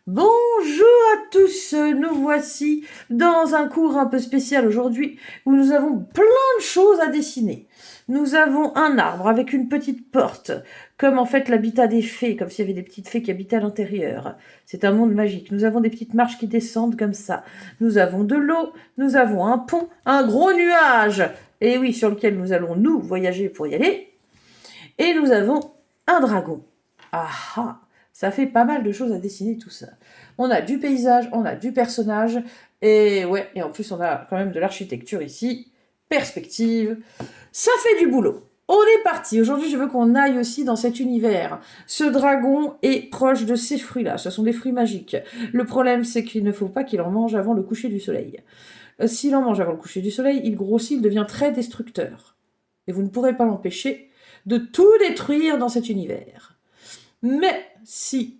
Bonjour à tous, nous voici dans un cours un peu spécial aujourd'hui où nous avons plein de choses à dessiner. Nous avons un arbre avec une petite porte, comme en fait l'habitat des fées, comme s'il y avait des petites fées qui habitaient à l'intérieur. C'est un monde magique. Nous avons des petites marches qui descendent comme ça. Nous avons de l'eau, nous avons un pont, un gros nuage, et oui, sur lequel nous allons nous voyager pour y aller. Et nous avons un dragon. Ah ah, ça fait pas mal de choses à dessiner tout ça. On a du paysage, on a du personnage, et ouais, et en plus on a quand même de l'architecture ici. Perspective, ça fait du boulot. On est parti. Aujourd'hui, je veux qu'on aille aussi dans cet univers. Ce dragon est proche de ces fruits-là. Ce sont des fruits magiques. Le problème, c'est qu'il ne faut pas qu'il en mange avant le coucher du soleil. S'il en mange avant le coucher du soleil, il grossit, il devient très destructeur. Et vous ne pourrez pas l'empêcher de tout détruire dans cet univers. Mais si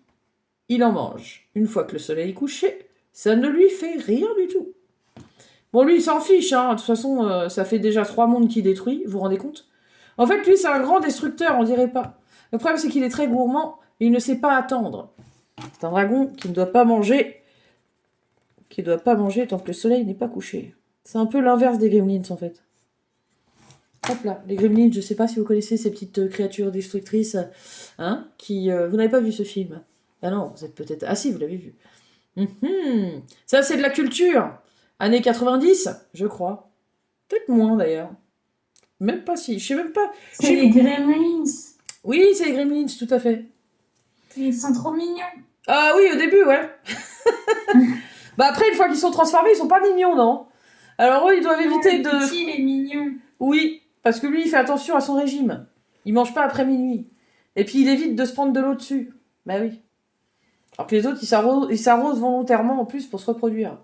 il en mange une fois que le soleil est couché, ça ne lui fait rien du tout. Bon, lui, il s'en fiche, hein. De toute façon, ça fait déjà 3 mondes qu'il détruit, vous vous rendez compte? En fait, lui, c'est un grand destructeur, on dirait pas. Le problème, c'est qu'il est très gourmand et il ne sait pas attendre. C'est un dragon qui ne doit pas manger, tant que le soleil n'est pas couché. C'est un peu l'inverse des gremlins, en fait. Hop là, les gremlins, je sais pas si vous connaissez ces petites créatures destructrices, hein, qui... vous n'avez pas vu ce film? Ah non, vous êtes peut-être... Ah si, vous l'avez vu. Ça, c'est de la culture. Années 90, je crois. Peut-être moins, d'ailleurs. Même pas si, je sais même pas. C'est les Gremlins. Oui, c'est les gremlins, tout à fait. Ils sont trop mignons. Ah oui, au début, ouais. Bah après, une fois qu'ils sont transformés, ils sont pas mignons, non? Alors eux, ils doivent Non, éviter le de... petit, il est mignon. Oui, parce que lui, il fait attention à son régime. Il mange pas après minuit. Et puis, il évite de se prendre de l'eau dessus. Bah oui. Alors que les autres, ils s'arrosent volontairement en plus pour se reproduire.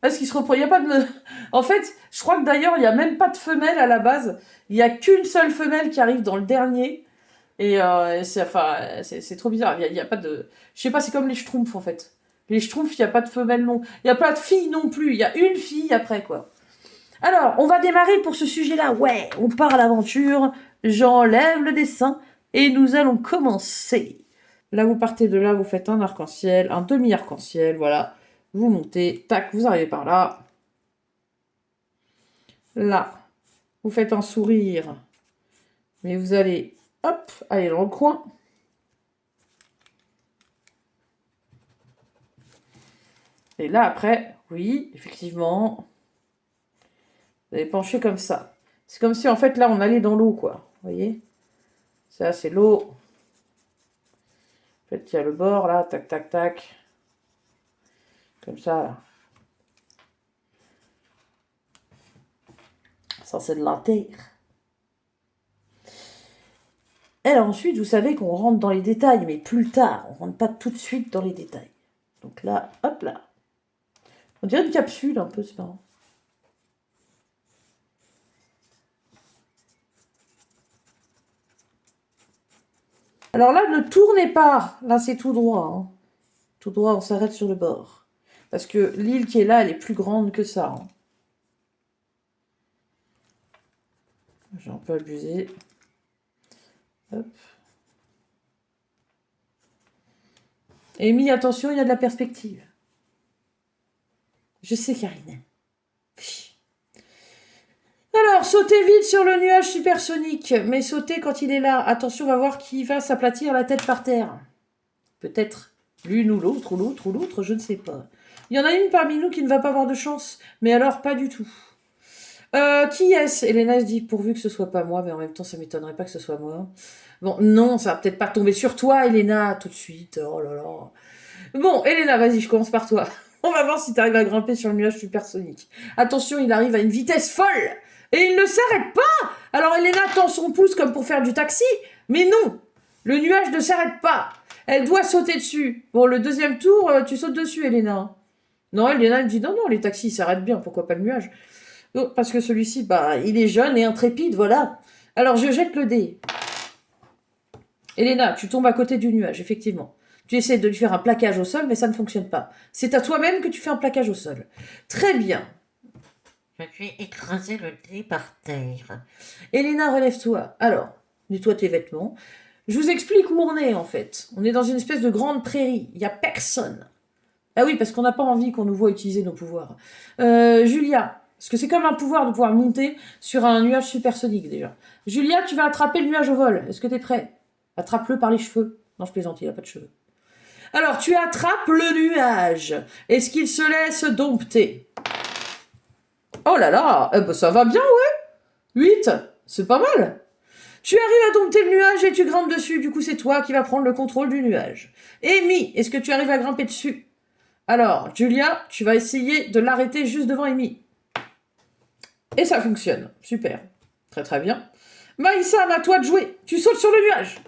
Parce qu'ils se reproduisent. Il y a pas de... En fait, je crois que d'ailleurs, il n'y a même pas de femelle à la base. Il n'y a qu'une seule femelle qui arrive dans le dernier. Et c'est trop bizarre. Il y a pas de... Je sais pas, c'est comme les schtroumpfs en fait. Les schtroumpfs, il n'y a pas de femelle non. Il n'y a pas de fille non plus. Il y a une fille après, quoi. Alors, on va démarrer pour ce sujet-là. Ouais, on part à l'aventure. J'enlève le dessin et nous allons commencer. Là, vous partez de là, vous faites un arc-en-ciel, un demi-arc-en-ciel, voilà. Vous montez, tac, vous arrivez par là. Là, vous faites un sourire. Mais vous allez, hop, aller dans le coin. Et là, après, oui, effectivement, vous allez pencher comme ça. C'est comme si, en fait, là, on allait dans l'eau, quoi. Vous voyez? Ça, c'est l'eau. En fait, il y a le bord, là, tac, tac, tac. Comme ça, là. Ça, c'est de la terre. Alors ensuite, vous savez qu'on rentre dans les détails, mais plus tard. On rentre pas tout de suite dans les détails. Donc là, hop là. On dirait une capsule, un peu, c'est marrant. Alors là, ne tournez pas. Là, c'est tout droit, hein. Tout droit, on s'arrête sur le bord. Parce que l'île qui est là, elle est plus grande que ça, hein. J'ai un peu abusé. Hop. Et mis, attention, il y a de la perspective. Je sais, Karine. Alors, sautez vite sur le nuage supersonique, mais sautez quand il est là. Attention, on va voir qui va s'aplatir la tête par terre. Peut-être l'une ou l'autre, je ne sais pas. Il y en a une parmi nous qui ne va pas avoir de chance, mais alors pas du tout. Qui est-ce? Elena se dit, pourvu que ce soit pas moi, mais en même temps, ça m'étonnerait pas que ce soit moi. Bon, non, ça va peut-être pas tomber sur toi, Elena, tout de suite. Oh là là. Bon, Elena, vas-y, je commence par toi. On va voir si tu arrives à grimper sur le nuage supersonique. Attention, il arrive à une vitesse folle et il ne s'arrête pas. Alors Elena tend son pouce comme pour faire du taxi, mais non, le nuage ne s'arrête pas. Elle doit sauter dessus. Bon, le deuxième tour, tu sautes dessus, Elena. Non, Elena elle me dit non, non, les taxis s'arrêtent bien, pourquoi pas le nuage? Oh, parce que celui-ci, bah, il est jeune et intrépide, voilà. Alors je jette le dé. Elena, tu tombes à côté du nuage, effectivement. Tu essaies de lui faire un plaquage au sol, mais ça ne fonctionne pas. C'est à toi-même que tu fais un plaquage au sol. Très bien. Je vais écraser le dé par terre. Elena, relève-toi. Alors, nettoie tes vêtements. Je vous explique où on est, en fait. On est dans une espèce de grande prairie. Il n'y a personne. Ah oui, parce qu'on n'a pas envie qu'on nous voit utiliser nos pouvoirs. Julia, parce que c'est comme un pouvoir de pouvoir monter sur un nuage supersonique déjà. Julia, tu vas attraper le nuage au vol. Est-ce que t'es prêt? Attrape-le par les cheveux. Non, je plaisante, il a pas de cheveux. Alors, tu attrapes le nuage. Est-ce qu'il se laisse dompter? Oh là là, eh ben, ça va bien, ouais. 8, c'est pas mal. Tu arrives à dompter le nuage et tu grimpes dessus. Du coup, c'est toi qui vas prendre le contrôle du nuage. Amy, est-ce que tu arrives à grimper dessus? Alors, Julia, tu vas essayer de l'arrêter juste devant Amy. Et ça fonctionne. Super. Très très bien. Maïssa, à toi de jouer. Tu sautes sur le nuage.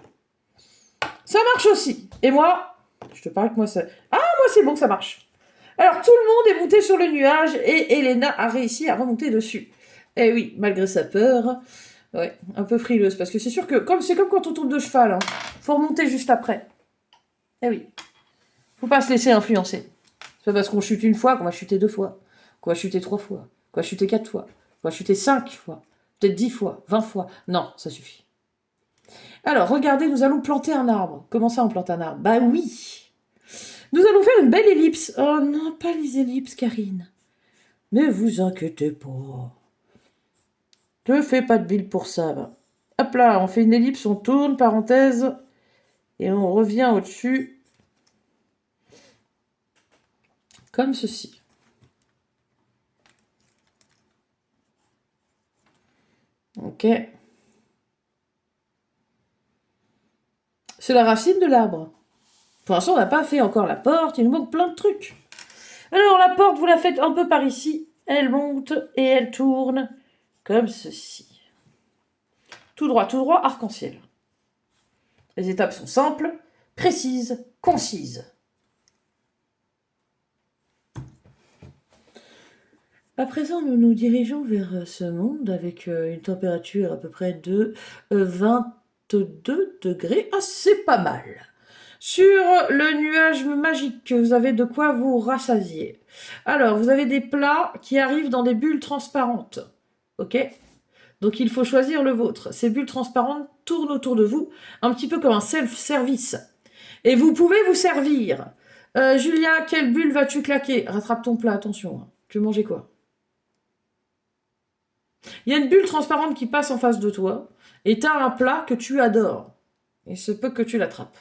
Ça marche aussi. Et moi, je te parie que moi ça... Ah, moi c'est bon, ça marche. Alors, tout le monde est monté sur le nuage et Elena a réussi à remonter dessus. Eh oui, malgré sa peur... Ouais, un peu frileuse, parce que c'est sûr que c'est comme quand on tombe de cheval, hein. Faut remonter juste après. Eh oui. Faut pas se laisser influencer. C'est pas parce qu'on chute une fois qu'on va chuter 2 fois, qu'on va chuter 3 fois, qu'on va chuter 4 fois, qu'on va chuter 5 fois, peut-être 10 fois, 20 fois. Non, ça suffit. Alors, regardez, nous allons planter un arbre. Comment ça, on plante un arbre? Bah oui. Nous allons faire une belle ellipse. Oh non, pas les ellipses, Karine. Ne vous inquiétez pas. Ne fais pas de bile pour ça, va. Hop là, on fait une ellipse, on tourne, parenthèse, et on revient au-dessus, comme ceci. Ok. C'est la racine de l'arbre. Pour l'instant, on n'a pas fait encore la porte, il nous manque plein de trucs. Alors, la porte, vous la faites un peu par ici. Elle monte et elle tourne, comme ceci. Tout droit, arc-en-ciel. Les étapes sont simples, précises, concises. À présent, nous nous dirigeons vers ce monde avec une température à peu près de 22 degrés. Ah, c'est pas mal. Sur le nuage magique, vous avez de quoi vous rassasier. Alors, vous avez des plats qui arrivent dans des bulles transparentes. Ok? Donc, il faut choisir le vôtre. Ces bulles transparentes tournent autour de vous, un petit peu comme un self-service. Et vous pouvez vous servir. Julia, quelle bulle vas-tu claquer? Rattrape ton plat, attention. Hein. Tu veux manger quoi? Il y a une bulle transparente qui passe en face de toi, et tu as un plat que tu adores. Il se peut que tu l'attrapes.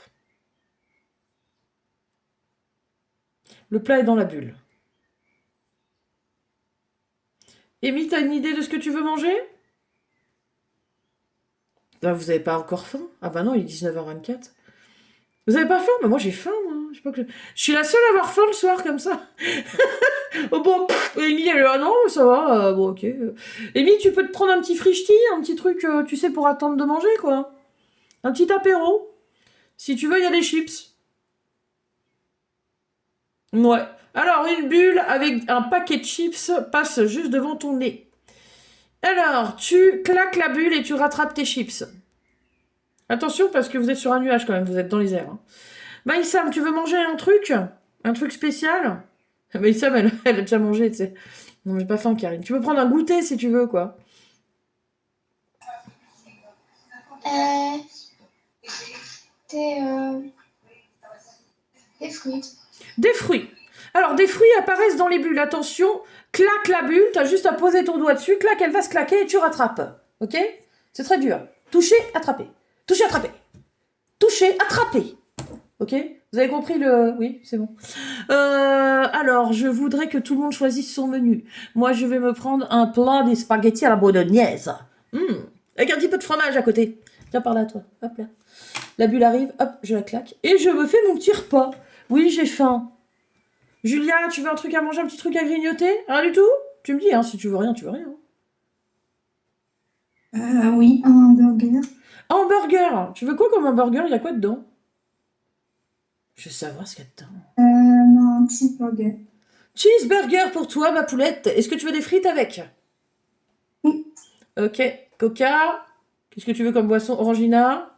Le plat est dans la bulle. Amy, t'as une idée de ce que tu veux manger? Bah, vous n'avez pas encore faim? Ah bah non, il est 19h24. Vous n'avez pas faim? Bah moi j'ai faim, moi. Je suis la seule à avoir faim le soir comme ça. Oh bon, Amy, elle est là, non, ça va, bon ok. Amy, tu peux te prendre un petit frichti, un petit truc, tu sais, pour attendre de manger, quoi. Un petit apéro. Si tu veux, il y a des chips. Ouais. Alors, une bulle avec un paquet de chips passe juste devant ton nez. Alors, tu claques la bulle et tu rattrapes tes chips. Attention, parce que vous êtes sur un nuage quand même, vous êtes dans les airs. Hein. Maïsam, tu veux manger un truc? Un truc spécial? Maïsam, elle a déjà mangé, tu sais. Non, j'ai pas faim, Karine. Tu peux prendre un goûter si tu veux, quoi. Des fruits. Des fruits. Alors, des fruits apparaissent dans les bulles. Attention, claque la bulle, t'as juste à poser ton doigt dessus, claque, elle va se claquer et tu rattrapes. Ok? C'est très dur. Toucher, attraper. Toucher, attraper. Toucher, attraper. Ok? Vous avez compris le... Oui, c'est bon. Alors, je voudrais que tout le monde choisisse son menu. Moi, je vais me prendre un plat de spaghettis à la bolognaise. Avec un petit peu de fromage à côté. Viens par là, toi. Hop là. La bulle arrive, hop, je la claque. Et je me fais mon petit repas. Oui, j'ai faim. Julia, tu veux un truc à manger, un petit truc à grignoter? Rien du tout? Tu me dis, hein, si tu veux rien, tu veux rien. Oui, un hamburger. Un hamburger. Tu veux quoi comme hamburger? Il y a quoi dedans? Je veux savoir ce qu'il y a dedans. Non, un cheeseburger. Cheeseburger pour toi, ma poulette. Est-ce que tu veux des frites avec? Oui. Ok. Coca. Qu'est-ce que tu veux comme boisson? Orangina?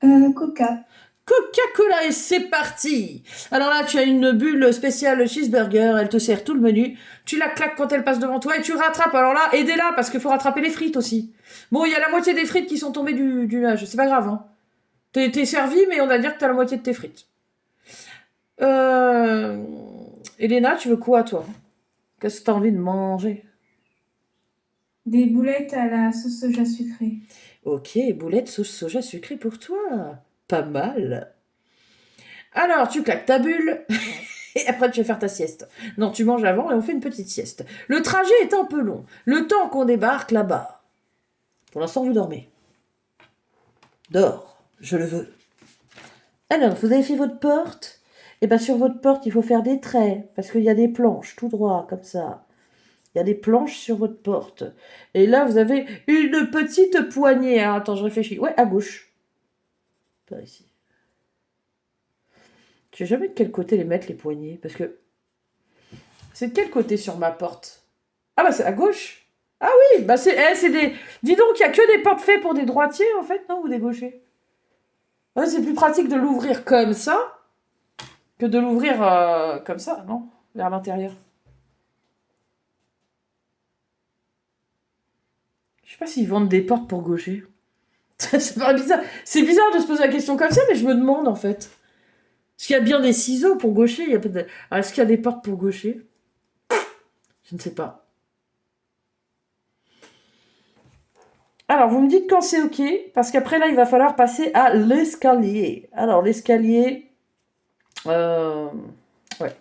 Coca. Coca-Cola et c'est parti. Alors là, tu as une bulle spéciale cheeseburger, elle te sert tout le menu. Tu la claques quand elle passe devant toi et tu rattrapes. Alors là, aidez-la parce qu'il faut rattraper les frites aussi. Bon, il y a la moitié des frites qui sont tombées du nuage, c'est pas grave. Hein. T'es servi, mais on va dire que t'as la moitié de tes frites. Elena, tu veux quoi, toi? Qu'est-ce que tu as envie de manger? Des boulettes à la sauce soja sucrée. Ok, boulettes sauce soja sucrée pour toi. Pas mal. Alors, tu claques ta bulle et après tu vas faire ta sieste. Non, tu manges avant et on fait une petite sieste. Le trajet est un peu long. Le temps qu'on débarque là-bas. Pour l'instant, vous dormez. Dors, je le veux. Alors, vous avez fait votre porte? Et bien sur votre porte, il faut faire des traits, parce qu'il y a des planches, tout droit, comme ça. Il y a des planches sur votre porte. Et là, vous avez une petite poignée. Alors, attends, je réfléchis. Ouais, à gauche. Pas ici. Je sais jamais de quel côté les mettre, les poignées, parce que... C'est de quel côté sur ma porte? Ah bah c'est à gauche. Ah oui, bah c'est des... Dis donc, il n'y a que des portes faites pour des droitiers, en fait, non? Ou des gauchers? Ouais, c'est plus pratique de l'ouvrir comme ça que de l'ouvrir comme ça, non? Vers l'intérieur. Je sais pas s'ils vendent des portes pour gauchers. Ça paraît bizarre. C'est bizarre de se poser la question comme ça, mais je me demande en fait. Est-ce qu'il y a bien des ciseaux pour gaucher? Il y a peut-être... Ah, est-ce qu'il y a des portes pour gaucher? Je ne sais pas. Alors, vous me dites quand c'est OK, parce qu'après là, il va falloir passer à l'escalier. Alors, l'escalier... Ouais.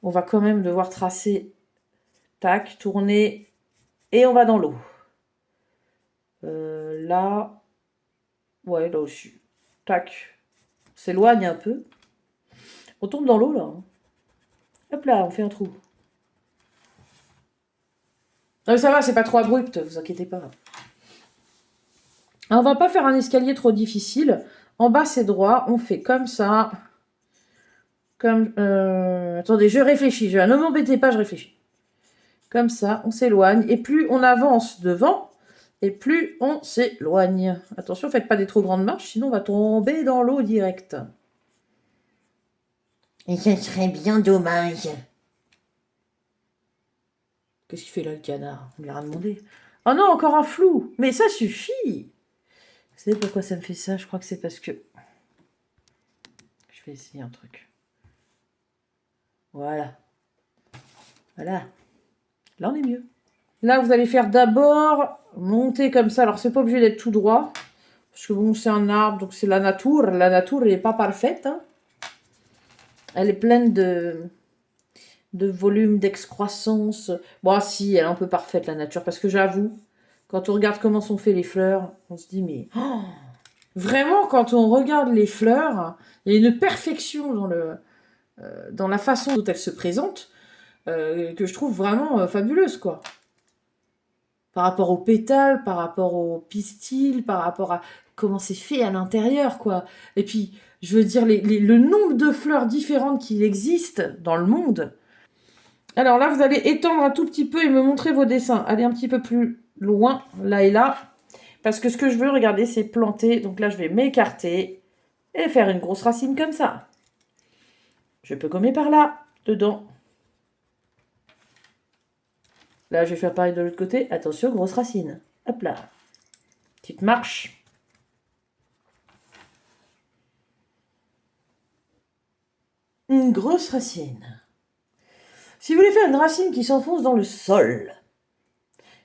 On va quand même devoir tracer... Tac, tourner... Et on va dans l'eau. Là... Ouais, là aussi. Tac. On s'éloigne un peu. On tombe dans l'eau, là. Hop là, on fait un trou. Non, ça va, c'est pas trop abrupt, vous inquiétez pas. Alors, on va pas faire un escalier trop difficile. En bas, c'est droit. On fait comme ça. Comme... Attendez, je réfléchis. Ne m'embêtez pas, je réfléchis. Comme ça, on s'éloigne. Et plus on avance devant, et plus on s'éloigne. Attention, faites pas des trop grandes marches, sinon on va tomber dans l'eau direct. Et ce serait bien dommage. Qu'est-ce qu'il fait là, le canard? On lui a rien demandé. Oh non, encore un flou. Mais ça suffit. Vous savez pourquoi ça me fait ça? Je crois que c'est parce que... Je vais essayer un truc. Voilà. Voilà. Là, on est mieux. Là, vous allez faire d'abord monter comme ça. Alors, c'est pas obligé d'être tout droit. Parce que bon, c'est un arbre, donc c'est la nature. La nature, elle n'est pas parfaite. Hein. Elle est pleine de volume, d'excroissance. Bon, si, elle est un peu parfaite, la nature. Parce que j'avoue, quand on regarde comment sont faites les fleurs, on se dit, mais... Oh, vraiment, quand on regarde les fleurs, il y a une perfection dans la façon dont elles se présentent que je trouve vraiment fabuleuse, quoi. Par rapport aux pétales, par rapport aux pistils, par rapport à comment c'est fait à l'intérieur, quoi. Et puis, je veux dire, le nombre de fleurs différentes qui existent dans le monde. Alors là, vous allez étendre un tout petit peu et me montrer vos dessins. Allez un petit peu plus loin, là et là. Parce que ce que je veux, regardez, c'est planter. Donc là, je vais m'écarter et faire une grosse racine comme ça. Je peux gommer par là, dedans. Là, je vais faire pareil de l'autre côté. Attention, grosse racine. Hop là. Petite marche. Une grosse racine. Si vous voulez faire une racine qui s'enfonce dans le sol,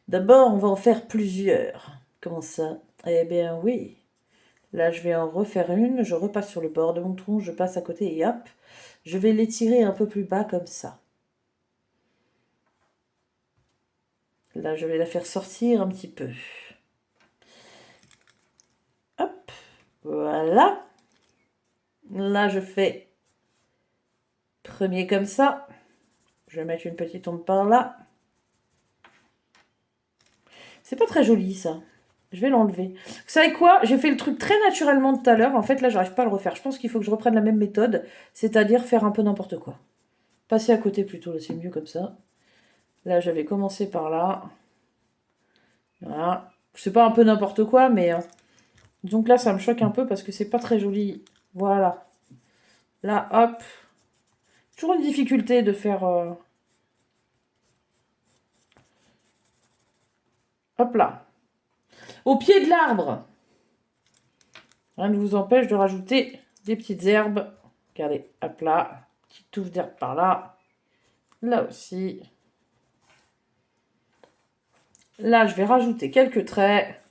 d'abord, on va en faire plusieurs. Comment ça? Eh bien, oui. Là, je vais en refaire une. Je repasse sur le bord de mon tronc. Je passe à côté et hop. Je vais l'étirer un peu plus bas comme ça. Là, je vais la faire sortir un petit peu. Hop. Voilà. Là, je fais premier comme ça. Je vais mettre une petite ombre par là. C'est pas très joli, ça. Je vais l'enlever. Vous savez quoi? J'ai fait le truc très naturellement tout à l'heure. En fait, là, j'arrive pas à le refaire. Je pense qu'il faut que je reprenne la même méthode. C'est-à-dire faire un peu n'importe quoi. Passer à côté plutôt. Là, c'est mieux comme ça. Là, j'avais commencé par là. Voilà. C'est pas un peu n'importe quoi, mais... donc là, ça me choque un peu parce que c'est pas très joli. Voilà. Là, hop. Toujours une difficulté de faire... Hop là. Au pied de l'arbre. Rien ne vous empêche de rajouter des petites herbes. Regardez, hop là. Petite touffe d'herbe par là. Là aussi. Là, je vais rajouter quelques traits.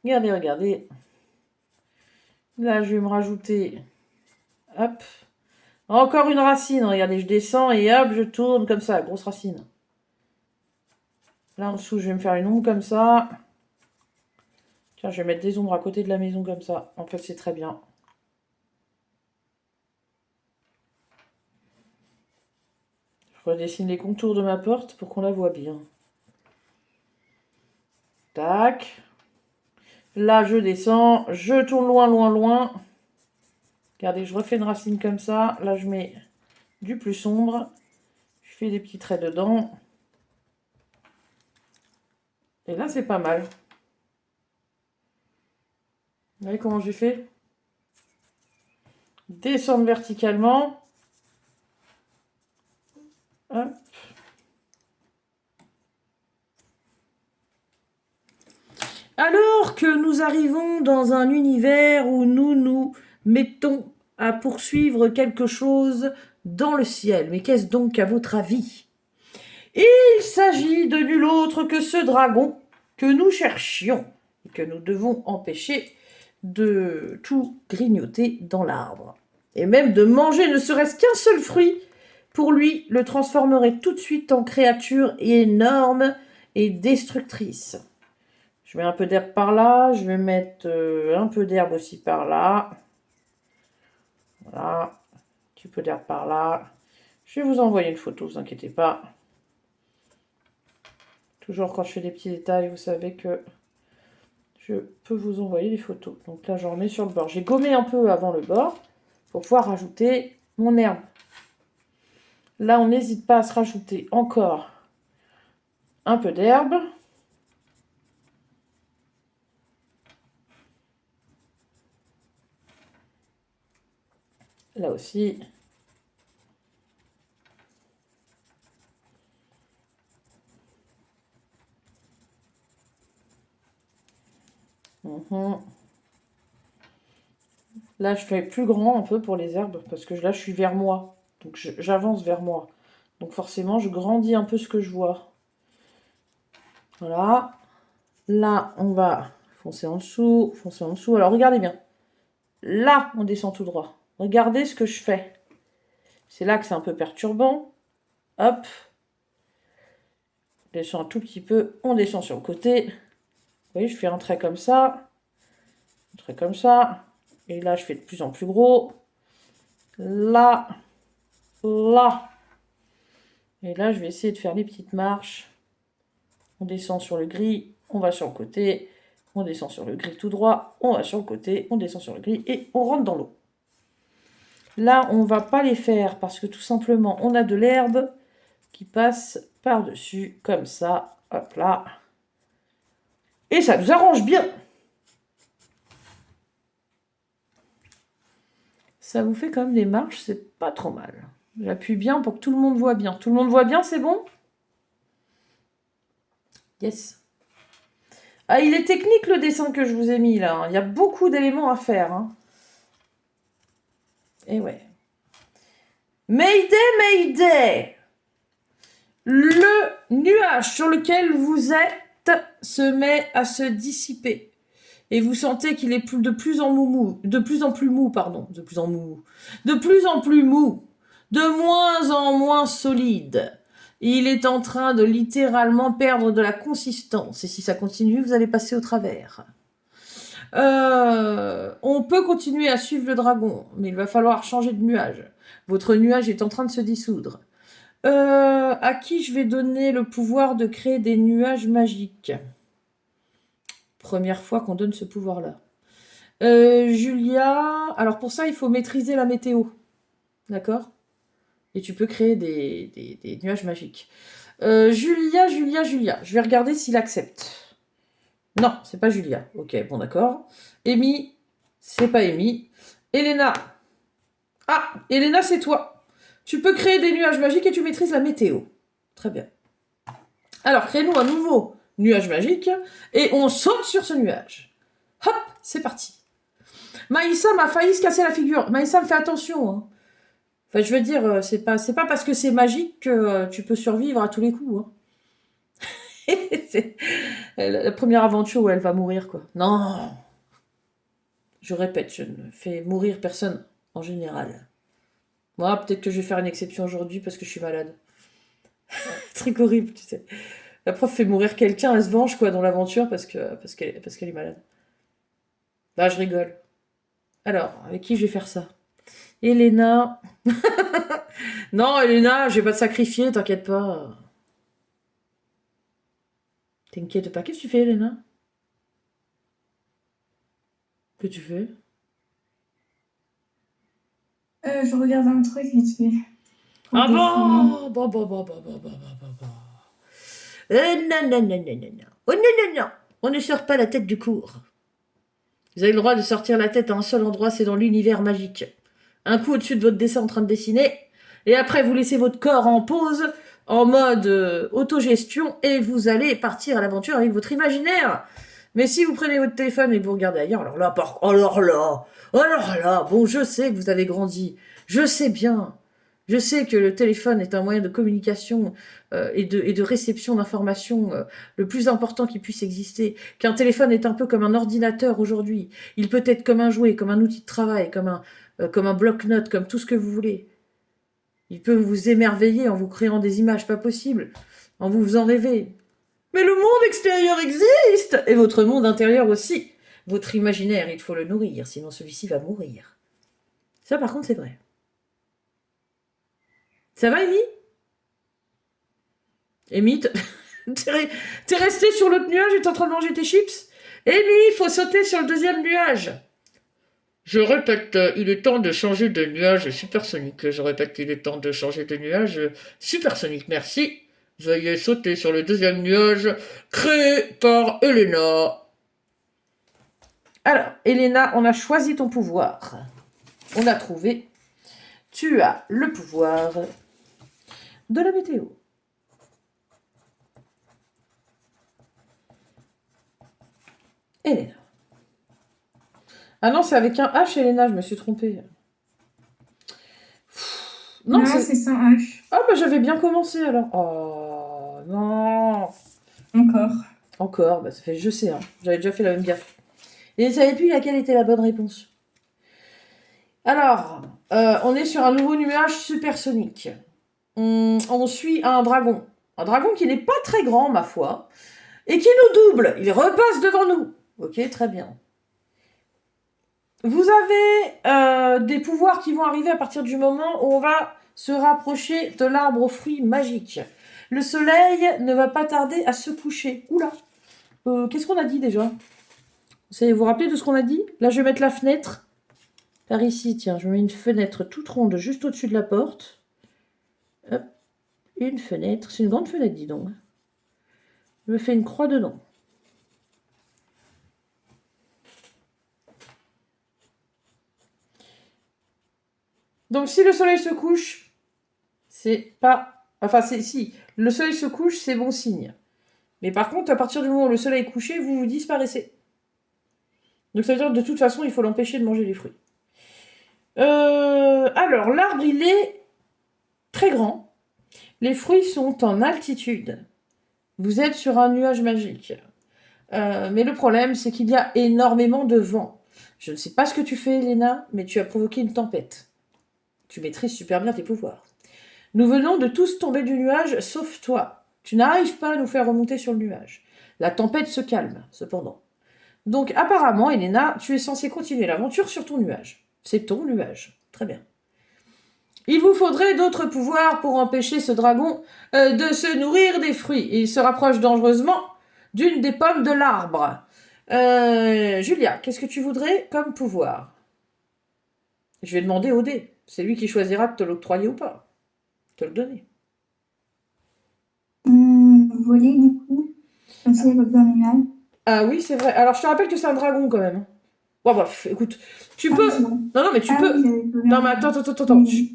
Regardez, regardez. Là, je vais me rajouter... Hop. Encore une racine. Regardez, je descends et hop, je tourne comme ça. Grosse racine. Là, en dessous, je vais me faire une ombre comme ça. Tiens, je vais mettre des ombres à côté de la maison comme ça. En fait, c'est très bien. Je redessine les contours de ma porte pour qu'on la voit bien. Tac. Là, je descends. Je tourne loin, loin, loin. Regardez, je refais une racine comme ça. Là, je mets du plus sombre. Je fais des petits traits dedans. Et là, c'est pas mal. Vous voyez comment j'ai fait? Descendre verticalement. Hop. Alors que nous arrivons dans un univers où nous nous mettons à poursuivre quelque chose dans le ciel. Mais qu'est-ce donc à votre avis? Il s'agit de nul autre que ce dragon que nous cherchions et que nous devons empêcher de tout grignoter dans l'arbre. Et même de manger ne serait-ce qu'un seul fruit, pour lui, le transformerait tout de suite en créature énorme et destructrice. Je mets un peu d'herbe par là, je vais mettre un peu d'herbe aussi par là. Voilà, un petit peu d'herbe par là. Je vais vous envoyer une photo, ne vous inquiétez pas. Toujours quand je fais des petits détails, vous savez que je peux vous envoyer des photos. Donc là, j'en remets sur le bord. J'ai gommé un peu avant le bord pour pouvoir rajouter mon herbe. Là, on n'hésite pas à se rajouter encore un peu d'herbe. Là aussi. Là, je fais plus grand un peu pour les herbes, parce que là, je suis vers moi. Donc, j'avance vers moi. Donc, forcément, je grandis un peu ce que je vois. Voilà. Là, on va foncer en dessous, foncer en dessous. Alors, regardez bien. Là, on descend tout droit. Regardez ce que je fais. C'est là que c'est un peu perturbant. Hop. On descend un tout petit peu. On descend sur le côté. Vous voyez, je fais un trait comme ça. Un trait comme ça. Et là, je fais de plus en plus gros. Là. Là. Et là, je vais essayer de faire les petites marches. On descend sur le gris. On va sur le côté. On descend sur le gris tout droit. On va sur le côté. On descend sur le gris. Et on rentre dans l'eau. Là, on ne va pas les faire parce que tout simplement, on a de l'herbe qui passe par-dessus, comme ça. Hop là. Et ça nous arrange bien. Ça vous fait quand même des marches, c'est pas trop mal. J'appuie bien pour que tout le monde voit bien. Tout le monde voit bien, c'est bon? Yes. Ah, il est technique le dessin que je vous ai mis là. Il y a beaucoup d'éléments à faire. Hein. Et ouais. Mayday, Mayday! Le nuage sur lequel vous êtes se met à se dissiper. Et vous sentez qu'il est de plus en mou, de plus en plus mou, de plus en plus mou, de moins en moins solide. Il est en train de littéralement perdre de la consistance. Et si ça continue, vous allez passer au travers. On peut continuer à suivre le dragon, mais il va falloir changer de nuage. Votre nuage est en train de se dissoudre. À qui je vais donner le pouvoir de créer des nuages magiques? Première fois qu'on donne ce pouvoir-là. Julia... Alors pour ça, il faut maîtriser la météo. D'accord? Et tu peux créer des nuages magiques. Julia. Je vais regarder s'il accepte. Non, c'est pas Julia. Ok, bon d'accord. Amy, c'est pas Amy. Elena. Ah, Elena, c'est toi. Tu peux créer des nuages magiques et tu maîtrises la météo. Très bien. Alors, crée-nous un nouveau nuage magique et on saute sur ce nuage. Hop, c'est parti. Maïssa m'a failli se casser la figure. Maïssa me fait attention. Hein. Enfin, je veux dire, c'est pas parce que c'est magique que tu peux survivre à tous les coups. Hein. C'est la première aventure où elle va mourir, quoi. Non. Je répète, je ne fais mourir personne en général. Moi, peut-être que je vais faire une exception aujourd'hui parce que je suis malade. Truc horrible, tu sais. La prof fait mourir quelqu'un, elle se venge quoi dans l'aventure parce qu'elle est malade. Là, je rigole. Alors, avec qui je vais faire ça? Elena. Non, Elena, je vais pas te sacrifier, t'inquiète pas. T'inquiète pas. Qu'est-ce que tu fais, Elena? Que tu fais? Je regarde un truc vite fait. Ah Pour bon? Bon. Non, non, non, non, non, non. Oh non, non, non. On ne sort pas la tête du cours. Vous avez le droit de sortir la tête à un seul endroit, c'est dans l'univers magique. Un coup au-dessus de votre dessin en train de dessiner, et après vous laissez votre corps en pause, en mode autogestion, et vous allez partir à l'aventure avec votre imaginaire. Mais si vous prenez votre téléphone et que vous regardez ailleurs, alors là, bon, je sais que vous avez grandi, je sais bien. Je sais que le téléphone est un moyen de communication et de réception d'informations le plus important qui puisse exister, qu'un téléphone est un peu comme un ordinateur aujourd'hui. Il peut être comme un jouet, comme un outil de travail, comme un bloc-notes, comme tout ce que vous voulez. Il peut vous émerveiller en vous créant des images pas possibles, en vous faisant rêver. Mais le monde extérieur existe et votre monde intérieur aussi. Votre imaginaire, il faut le nourrir, sinon celui-ci va mourir. Ça, par contre, c'est vrai. Ça va, Amy? Amy, t'es resté sur l'autre nuage et t'es en train de manger tes chips? Amy, il faut sauter sur le deuxième nuage. Je répète, il est temps de changer de nuage supersonique. Je répète, il est temps de changer de nuage supersonique. Merci. Veuillez sauter sur le deuxième nuage créé par Elena. Alors, Elena, on a choisi ton pouvoir. On a trouvé. Tu as le pouvoir de la météo. Elena. Ah non, c'est avec un H, Elena, je me suis trompée. Non, c'est sans H. Ah bah j'avais bien commencé alors. Oh non. Encore. Bah ça fait, je sais, hein. J'avais déjà fait la même gaffe. Et ne savais plus laquelle était la bonne réponse. Alors, on est sur un nouveau nuage supersonique. On suit un dragon. Un dragon qui n'est pas très grand, ma foi. Et qui nous double. Il repasse devant nous. Ok, très bien. Vous avez des pouvoirs qui vont arriver à partir du moment où on va se rapprocher de l'arbre aux fruits magiques. Le soleil ne va pas tarder à se coucher. Oula. Qu'est-ce qu'on a dit déjà? Vous vous rappelez de ce qu'on a dit? Là, je vais mettre la fenêtre. Par ici, tiens, je mets une fenêtre toute ronde juste au-dessus de la porte. Hop. Une fenêtre. C'est une grande fenêtre, dis donc. Je me fais une croix dedans. Donc, si le soleil se couche, c'est pas... Enfin, si le soleil se couche, c'est bon signe. Mais par contre, à partir du moment où le soleil est couché, vous disparaissez. Donc, ça veut dire que de toute façon, il faut l'empêcher de manger les fruits. Alors, l'arbre, il est très grand. Les fruits sont en altitude. Vous êtes sur un nuage magique. Mais le problème, c'est qu'il y a énormément de vent. Je ne sais pas ce que tu fais, Elena, mais tu as provoqué une tempête. Tu maîtrises super bien tes pouvoirs. Nous venons de tous tomber du nuage, sauf toi. Tu n'arrives pas à nous faire remonter sur le nuage. La tempête se calme, cependant. Donc, apparemment, Elena, tu es censée continuer l'aventure sur ton nuage. C'est ton nuage. Très bien. Il vous faudrait d'autres pouvoirs pour empêcher ce dragon de se nourrir des fruits. Il se rapproche dangereusement d'une des pommes de l'arbre. Julia, qu'est-ce que tu voudrais comme pouvoir? Je vais demander au dé. C'est lui qui choisira de te l'octroyer ou pas. Te le donner. Voler, du coup. Comme ça, il va bien animal. Ah oui, c'est vrai. Alors, je te rappelle que c'est un dragon, quand même. Bon, bref, écoute. Tu peux... Non, mais tu peux... Non, mais attends.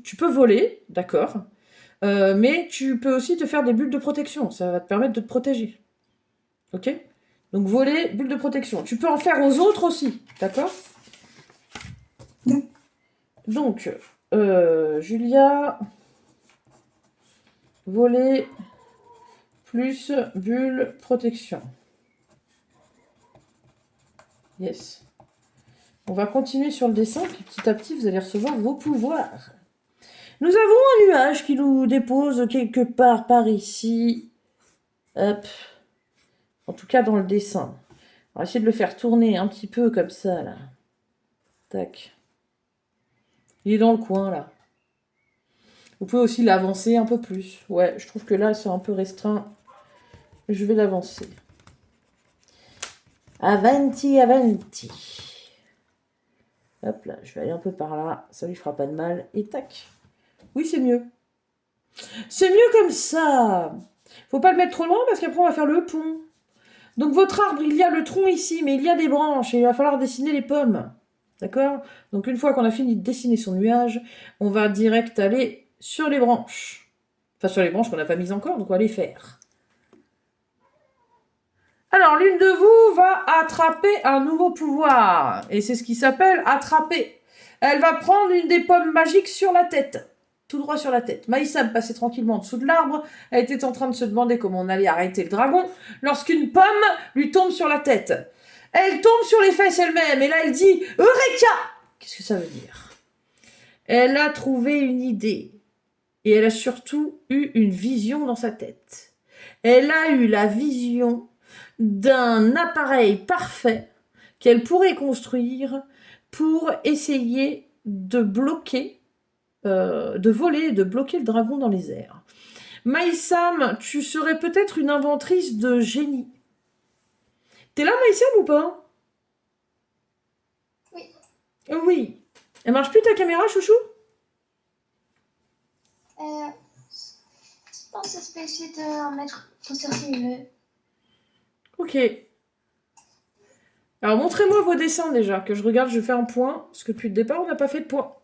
Tu peux voler, d'accord. Mais tu peux aussi te faire des bulles de protection. Ça va te permettre de te protéger. Ok? Donc, voler, bulle de protection. Tu peux en faire aux autres aussi, d'accord? Donc, Julia, voler, plus bulle, protection. Yes. On va continuer sur le dessin, puis petit à petit, vous allez recevoir vos pouvoirs. Nous avons un nuage qui nous dépose quelque part par ici. Hop. En tout cas, dans le dessin. On va essayer de le faire tourner un petit peu comme ça, là. Tac. Il est dans le coin, là. Vous pouvez aussi l'avancer un peu plus. Ouais, je trouve que là, c'est un peu restreint. Je vais l'avancer. Avanti, avanti. Hop là, je vais aller un peu par là. Ça lui fera pas de mal. Et tac. Oui, c'est mieux. C'est mieux comme ça. Faut pas le mettre trop loin parce qu'après, on va faire le pont. Donc, votre arbre, il y a le tronc ici, mais il y a des branches et il va falloir dessiner les pommes. D'accord? Donc, une fois qu'on a fini de dessiner son nuage, on va direct aller sur les branches. Enfin, sur les branches qu'on n'a pas mises encore, donc on va les faire. Alors, l'une de vous va attraper un nouveau pouvoir. Et c'est ce qui s'appelle attraper. Elle va prendre une des pommes magiques sur la tête. Tout droit sur la tête. Maïsam passait tranquillement en dessous de l'arbre. Elle était en train de se demander comment on allait arrêter le dragon lorsqu'une pomme lui tombe sur la tête. Elle tombe sur les fesses elle-même. Et là, elle dit « Eureka !» Qu'est-ce que ça veut dire? Elle a trouvé une idée. Et elle a surtout eu une vision dans sa tête. Elle a eu la vision d'un appareil parfait qu'elle pourrait construire pour essayer de bloquer, de voler et de bloquer le dragon dans les airs. Maïsam, tu serais peut-être une inventrice de génie. T'es là, Maïsam, ou pas? Oui. Oui. Elle marche plus ta caméra, chouchou? Je pense que je peux essayer de mettre pour circuler. Ok. Alors, montrez-moi vos dessins déjà, que je regarde, je fais un point, parce que depuis le départ, on n'a pas fait de point.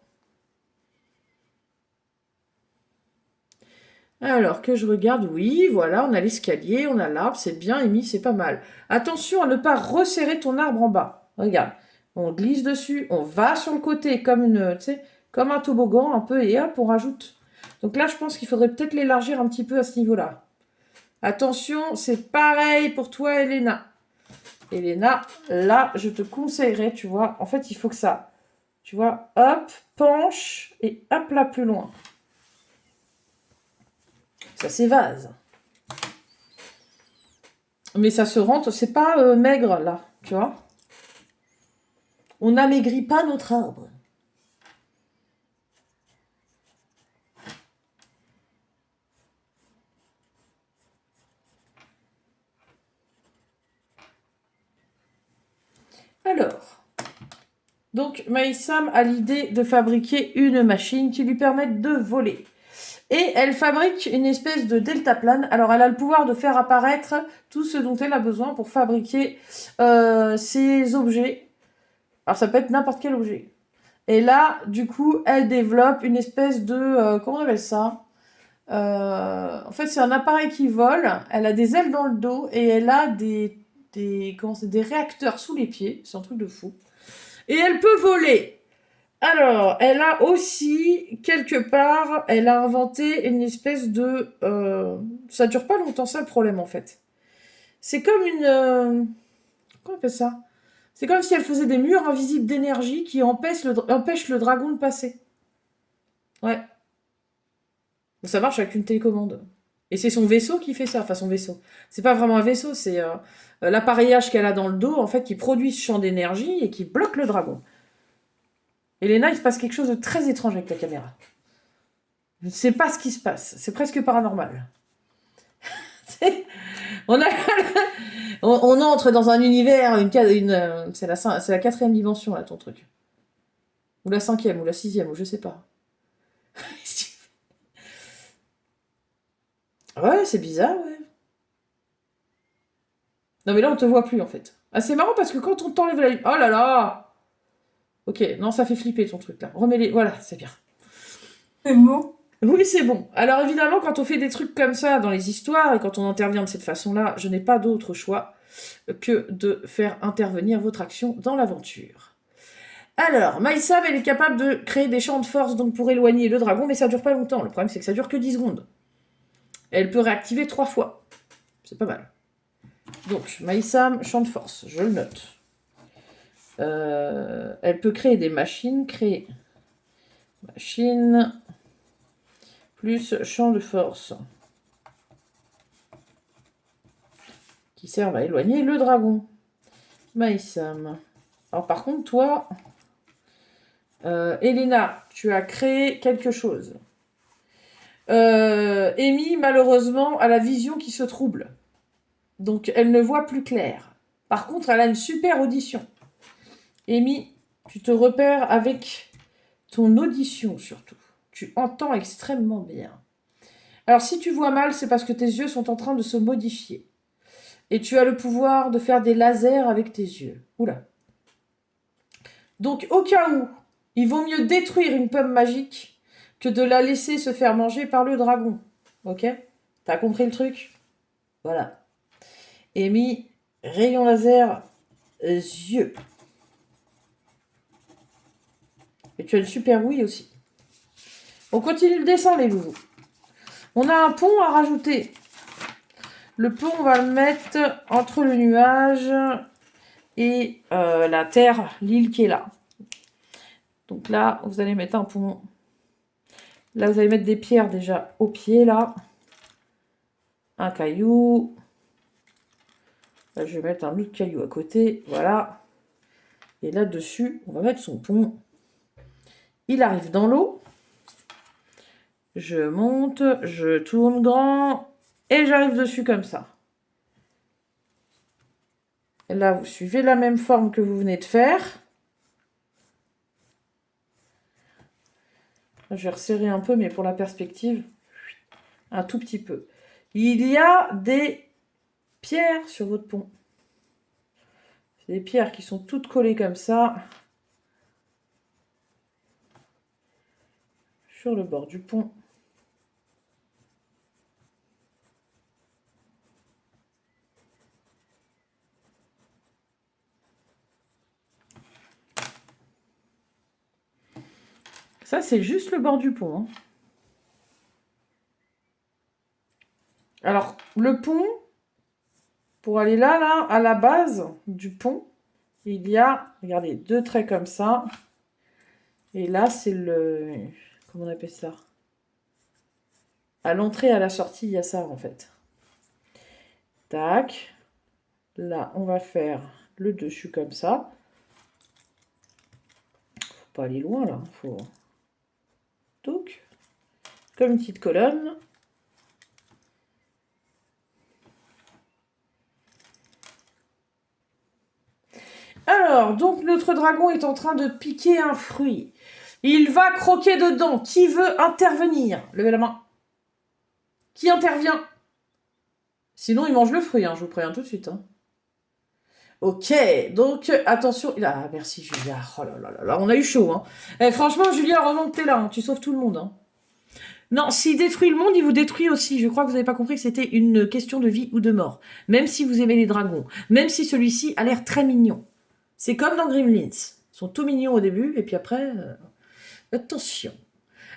Alors, que je regarde, oui, voilà, on a l'escalier, on a l'arbre, c'est bien, Amy, c'est pas mal. Attention à ne pas resserrer ton arbre en bas. Regarde, on glisse dessus, on va sur le côté comme une, tu sais, comme un toboggan un peu, et hop, on rajoute. Donc là, je pense qu'il faudrait peut-être l'élargir un petit peu à ce niveau-là. Attention, c'est pareil pour toi, Elena. Elena, là, je te conseillerais, tu vois, en fait, il faut que ça, tu vois, hop, penche, et hop, là, plus loin. Ça s'évase. Mais ça se rentre, c'est pas maigre, là, tu vois. On n'amaigrit pas notre arbre. Alors, donc Maïsam a l'idée de fabriquer une machine qui lui permette de voler. Et elle fabrique une espèce de deltaplane. Alors, elle a le pouvoir de faire apparaître tout ce dont elle a besoin pour fabriquer ces objets. Alors, ça peut être n'importe quel objet. Et là, du coup, elle développe une espèce de... comment on appelle ça? En fait, c'est un appareil qui vole. Elle a des ailes dans le dos et elle a des réacteurs sous les pieds. C'est un truc de fou. Et elle peut voler. Alors, elle a aussi, quelque part, elle a inventé une espèce de... ça dure pas longtemps, ça le problème, en fait. C'est comme une... comment on appelle ça? C'est comme si elle faisait des murs invisibles d'énergie qui empêchent le dragon de passer. Ouais. Ça marche avec une télécommande. Et c'est son vaisseau qui fait ça, enfin son vaisseau. C'est pas vraiment un vaisseau, c'est l'appareillage qu'elle a dans le dos, en fait, qui produit ce champ d'énergie et qui bloque le dragon. Elena, il se passe quelque chose de très étrange avec ta caméra. Je ne sais pas ce qui se passe. C'est presque paranormal. on entre dans un univers, c'est la quatrième dimension, là, ton truc. Ou la cinquième, ou la sixième, ou je sais pas. Ouais, c'est bizarre, ouais. Non, mais là, on te voit plus, en fait. Ah, c'est marrant parce que quand on t'enlève la... Oh là là! Ok, non, ça fait flipper ton truc, là. Remets-les... Voilà, c'est bien. C'est bon? Oui, c'est bon. Alors, évidemment, quand on fait des trucs comme ça dans les histoires et quand on intervient de cette façon-là, je n'ai pas d'autre choix que de faire intervenir votre action dans l'aventure. Alors, Maïsam, elle est capable de créer des champs de force donc pour éloigner le dragon, mais ça dure pas longtemps. Le problème, c'est que ça dure que 10 secondes. Elle peut réactiver 3 fois. C'est pas mal. Donc, Maïsam, champ de force, je le note. Elle peut créer des machines, machine plus champ de force qui servent à éloigner le dragon. Maïsam. Alors par contre, toi, Elena, tu as créé quelque chose. Amy, malheureusement, a la vision qui se trouble. Donc, elle ne voit plus clair. Par contre, elle a une super audition. Amy, tu te repères avec ton audition, surtout. Tu entends extrêmement bien. Alors, si tu vois mal, c'est parce que tes yeux sont en train de se modifier. Et tu as le pouvoir de faire des lasers avec tes yeux. Oula. Donc, au cas où, il vaut mieux détruire une pomme magique que de la laisser se faire manger par le dragon. Ok? T'as compris le truc? Voilà. Amy, rayon laser, yeux. Et tu as une super oui aussi. On continue de descendre, les loulous. On a un pont à rajouter. Le pont, on va le mettre entre le nuage et la terre, l'île qui est là. Donc là, vous allez mettre un pont. Là, vous allez mettre des pierres déjà au pied, là. Un caillou. Là, je vais mettre un autre caillou à côté. Voilà. Et là-dessus, on va mettre son pont. Il arrive dans l'eau. Je monte, je tourne grand. Et j'arrive dessus comme ça. Et là, vous suivez la même forme que vous venez de faire. Là, je vais resserrer un peu, mais pour la perspective, un tout petit peu. Il y a des pierres sur votre pont. C'est des pierres qui sont toutes collées comme ça. Sur le bord du pont. Ça, c'est juste le bord du pont. Hein. Alors, le pont, pour aller là, à la base du pont, il y a, regardez, 2 traits comme ça. Et là, c'est le... Comment on appelle ça? À l'entrée et à la sortie, il y a ça, en fait. Tac. Là, on va faire le dessus comme ça. Faut pas aller loin, là. Faut... Donc, comme une petite colonne. Alors, donc notre dragon est en train de piquer un fruit. Il va croquer dedans. Qui veut intervenir? Levez la main. Qui intervient? Sinon, il mange le fruit, hein, je vous préviens tout de suite. Hein. Ok, donc attention. Ah, merci Julia. Oh là là là là, on a eu chaud. Hein. Franchement, Julia, remonte t'es là. Hein. Tu sauves tout le monde. Hein. Non, s'il détruit le monde, il vous détruit aussi. Je crois que vous n'avez pas compris que c'était une question de vie ou de mort. Même si vous aimez les dragons. Même si celui-ci a l'air très mignon. C'est comme dans Gremlins. Ils sont tout mignons au début, et puis après... Attention.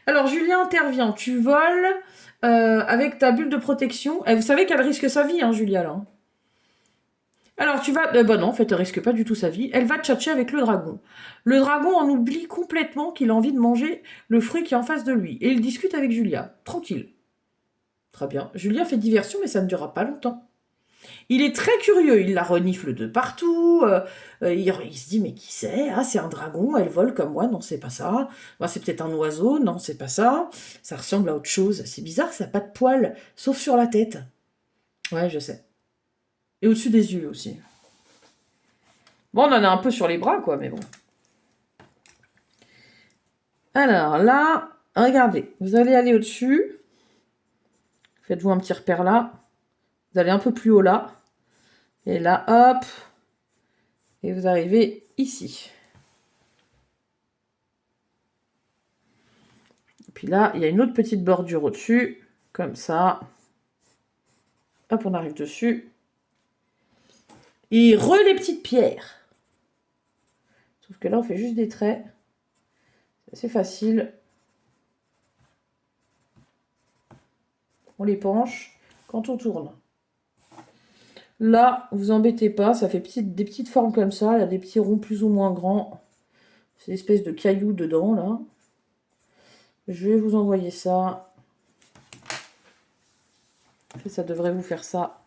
Alors, Julia intervient. Tu voles avec ta bulle de protection. Et vous savez qu'elle risque sa vie, hein, Julia, là. Hein. Alors, tu vas... bah non, en fait, elle risque pas du tout sa vie. Elle va tchatcher avec le dragon. Le dragon en oublie complètement qu'il a envie de manger le fruit qui est en face de lui. Et il discute avec Julia. Tranquille. Très bien. Julia fait diversion, mais ça ne durera pas longtemps. Il est très curieux, il la renifle de partout, il se dit mais qui c'est? Ah c'est un dragon, elle vole comme moi, non c'est pas ça. Ah, c'est peut-être un oiseau, non c'est pas ça. Ça ressemble à autre chose, c'est bizarre, ça n'a pas de poils, sauf sur la tête. Ouais je sais. Et au-dessus des yeux aussi. Bon on en a un peu sur les bras quoi, mais bon. Alors là, regardez, vous allez aller au-dessus. Faites-vous un petit repère là. Vous allez un peu plus haut là. Et là, hop. Et vous arrivez ici. Et puis là, il y a une autre petite bordure au-dessus. Comme ça. Hop, on arrive dessus. Et les petites pierres. Sauf que là, on fait juste des traits. C'est assez facile. On les penche quand on tourne. Là, vous embêtez pas, ça fait des petites formes comme ça. Il y a des petits ronds plus ou moins grands. C'est une espèce de cailloux dedans, là. Je vais vous envoyer ça. Ça devrait vous faire ça.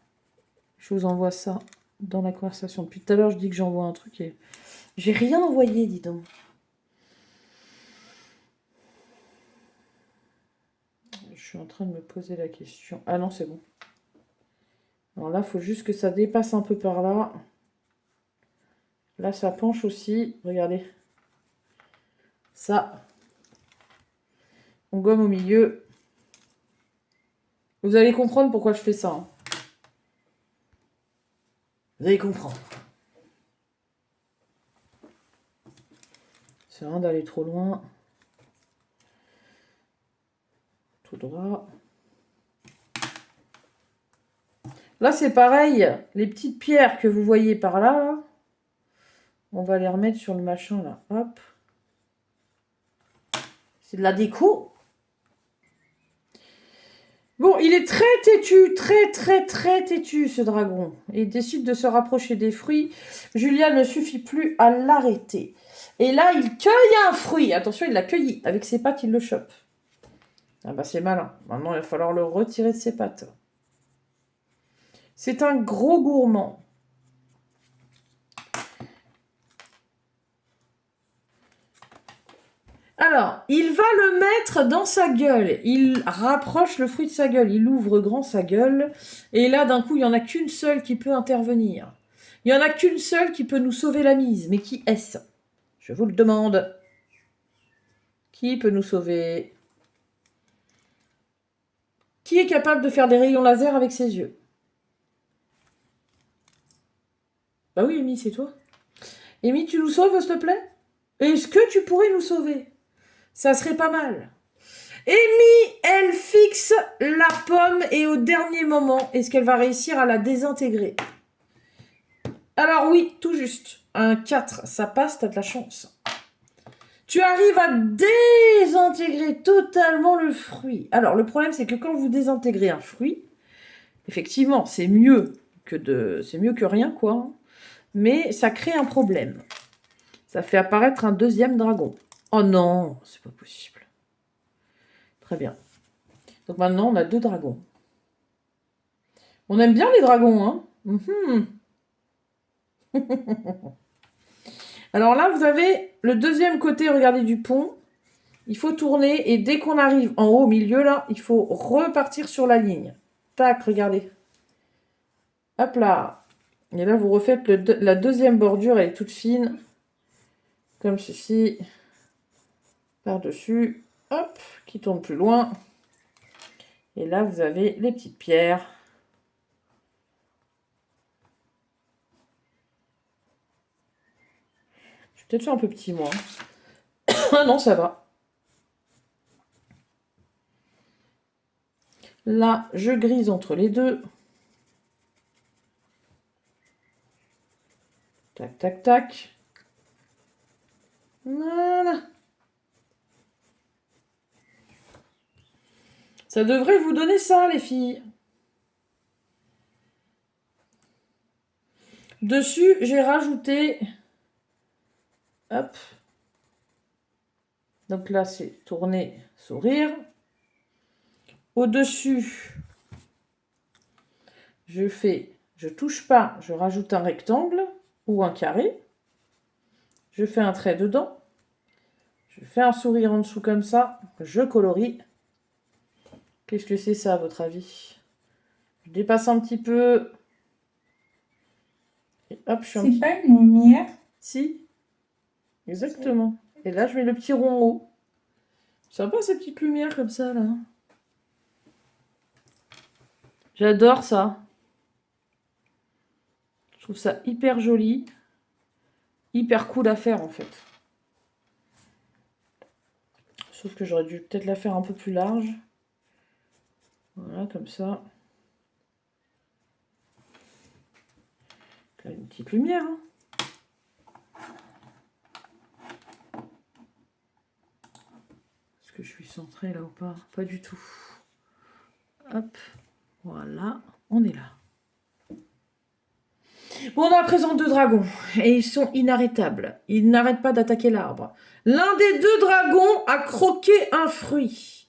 Je vous envoie ça dans la conversation. Depuis tout à l'heure, je dis que j'envoie un truc et... J'ai rien envoyé, dis donc. Je suis en train de me poser la question. Ah non, c'est bon. Alors là, il faut juste que ça dépasse un peu par là. Là, ça penche aussi. Regardez. Ça. On gomme au milieu. Vous allez comprendre pourquoi je fais ça. Hein. Vous allez comprendre. C'est rien d'aller trop loin. Tout droit. Là, c'est pareil. Les petites pierres que vous voyez par là, là, on va les remettre sur le machin, là. Hop. C'est de la déco. Bon, il est très têtu, très têtu, ce dragon. Et il décide de se rapprocher des fruits. Julia ne suffit plus à l'arrêter. Et là, il cueille un fruit. Attention, il l'a cueilli. Avec ses pattes, il le chope. Ah bah, c'est malin. Maintenant, il va falloir le retirer de ses pattes. C'est un gros gourmand. Alors, il va le mettre dans sa gueule. Il rapproche le fruit de sa gueule. Il ouvre grand sa gueule. Et là, d'un coup, il n'y en a qu'une seule qui peut intervenir. Il n'y en a qu'une seule qui peut nous sauver la mise. Mais qui est-ce? Je vous le demande. Qui peut nous sauver? Qui est capable de faire des rayons laser avec ses yeux? Bah oui, Amy, c'est toi. Amy, tu nous sauves, s'il te plaît? Est-ce que tu pourrais nous sauver? Ça serait pas mal. Amy, elle fixe la pomme et au dernier moment, est-ce qu'elle va réussir à la désintégrer? Alors oui, tout juste. Un 4, ça passe, t'as de la chance. Tu arrives à désintégrer totalement le fruit. Alors le problème, c'est que quand vous désintégrez un fruit, effectivement, c'est mieux que rien, quoi. Hein. Mais ça crée un problème. Ça fait apparaître un deuxième dragon. Oh non, c'est pas possible. Très bien. Donc maintenant, on a 2 dragons. On aime bien les dragons, hein. Alors là, vous avez le deuxième côté, regardez, du pont. Il faut tourner et dès qu'on arrive en haut, au milieu, là, il faut repartir sur la ligne. Tac, regardez. Hop là. Et là, vous refaites la deuxième bordure, elle est toute fine. Comme ceci. Par-dessus. Hop, qui tourne plus loin. Et là, vous avez les petites pierres. Je vais peut-être faire un peu petit, moi. Ah non, ça va. Là, je grise entre les deux. Tac, tac, tac. Voilà. Ça devrait vous donner ça, les filles. Dessus, j'ai rajouté... Hop. Donc là, c'est tourner, sourire. Au-dessus, je touche pas, je rajoute un rectangle ou un carré. Je fais un trait dedans. Je fais un sourire en dessous comme ça. Je colorie. Qu'est-ce que c'est ça, à votre avis? Je dépasse un petit peu. Et hop, je suis un C'est petit... pas une lumière? Si, exactement. Et là, je mets le petit rond en haut. Sympa, ces petites lumières comme ça, là. J'adore ça. Je trouve ça hyper joli. Hyper cool à faire, en fait. Sauf que j'aurais dû peut-être la faire un peu plus large. Voilà, comme ça. Là, une petite lumière. Hein. centré là ou pas? Pas du tout. Hop, voilà, on est là. Bon, on a à présent 2 dragons, et ils sont inarrêtables. Ils n'arrêtent pas d'attaquer l'arbre. L'un des 2 dragons a croqué un fruit.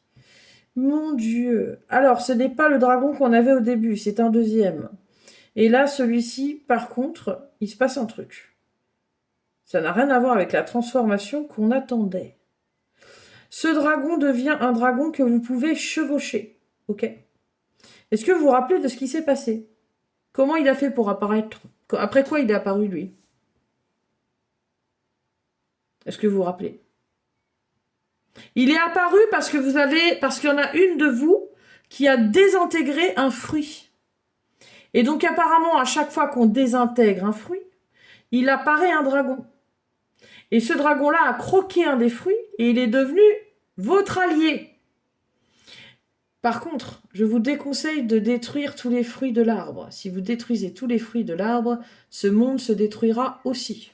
Mon Dieu. Alors, ce n'est pas le dragon qu'on avait au début, c'est un deuxième. Et là, celui-ci, par contre, il se passe un truc. Ça n'a rien à voir avec la transformation qu'on attendait. Ce dragon devient un dragon que vous pouvez chevaucher. Ok? Est-ce que vous vous rappelez de ce qui s'est passé? Comment il a fait pour apparaître? Après quoi il est apparu, lui? Est-ce que vous vous rappelez? Il est apparu parce qu'il y en a une de vous qui a désintégré un fruit. Et donc apparemment, à chaque fois qu'on désintègre un fruit, il apparaît un dragon. Et ce dragon-là a croqué un des fruits et il est devenu votre allié. Par contre, je vous déconseille de détruire tous les fruits de l'arbre. Si vous détruisez tous les fruits de l'arbre, ce monde se détruira aussi.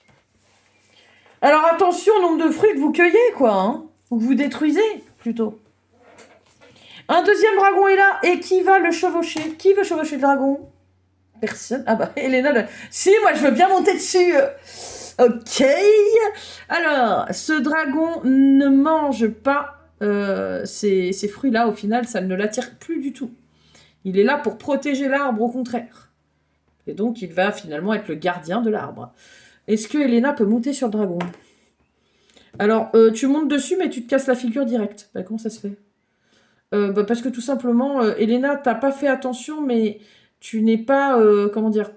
Alors attention au nombre de fruits que vous cueillez, quoi, hein, ou que vous détruisez, plutôt. Un deuxième dragon est là, et qui va le chevaucher? Qui veut chevaucher le dragon? Personne. Ah bah, Elena, si, moi je veux bien monter dessus. Ok. Alors, ce dragon ne mange pas ces fruits-là. Au final, ça ne l'attire plus du tout. Il est là pour protéger l'arbre, au contraire. Et donc, il va finalement être le gardien de l'arbre. Est-ce que Elena peut monter sur le dragon? Alors, tu montes dessus, mais tu te casses la figure direct. Bah, comment ça se fait? Parce que tout simplement, Elena, t'as pas fait attention, mais tu n'es pas... comment dire?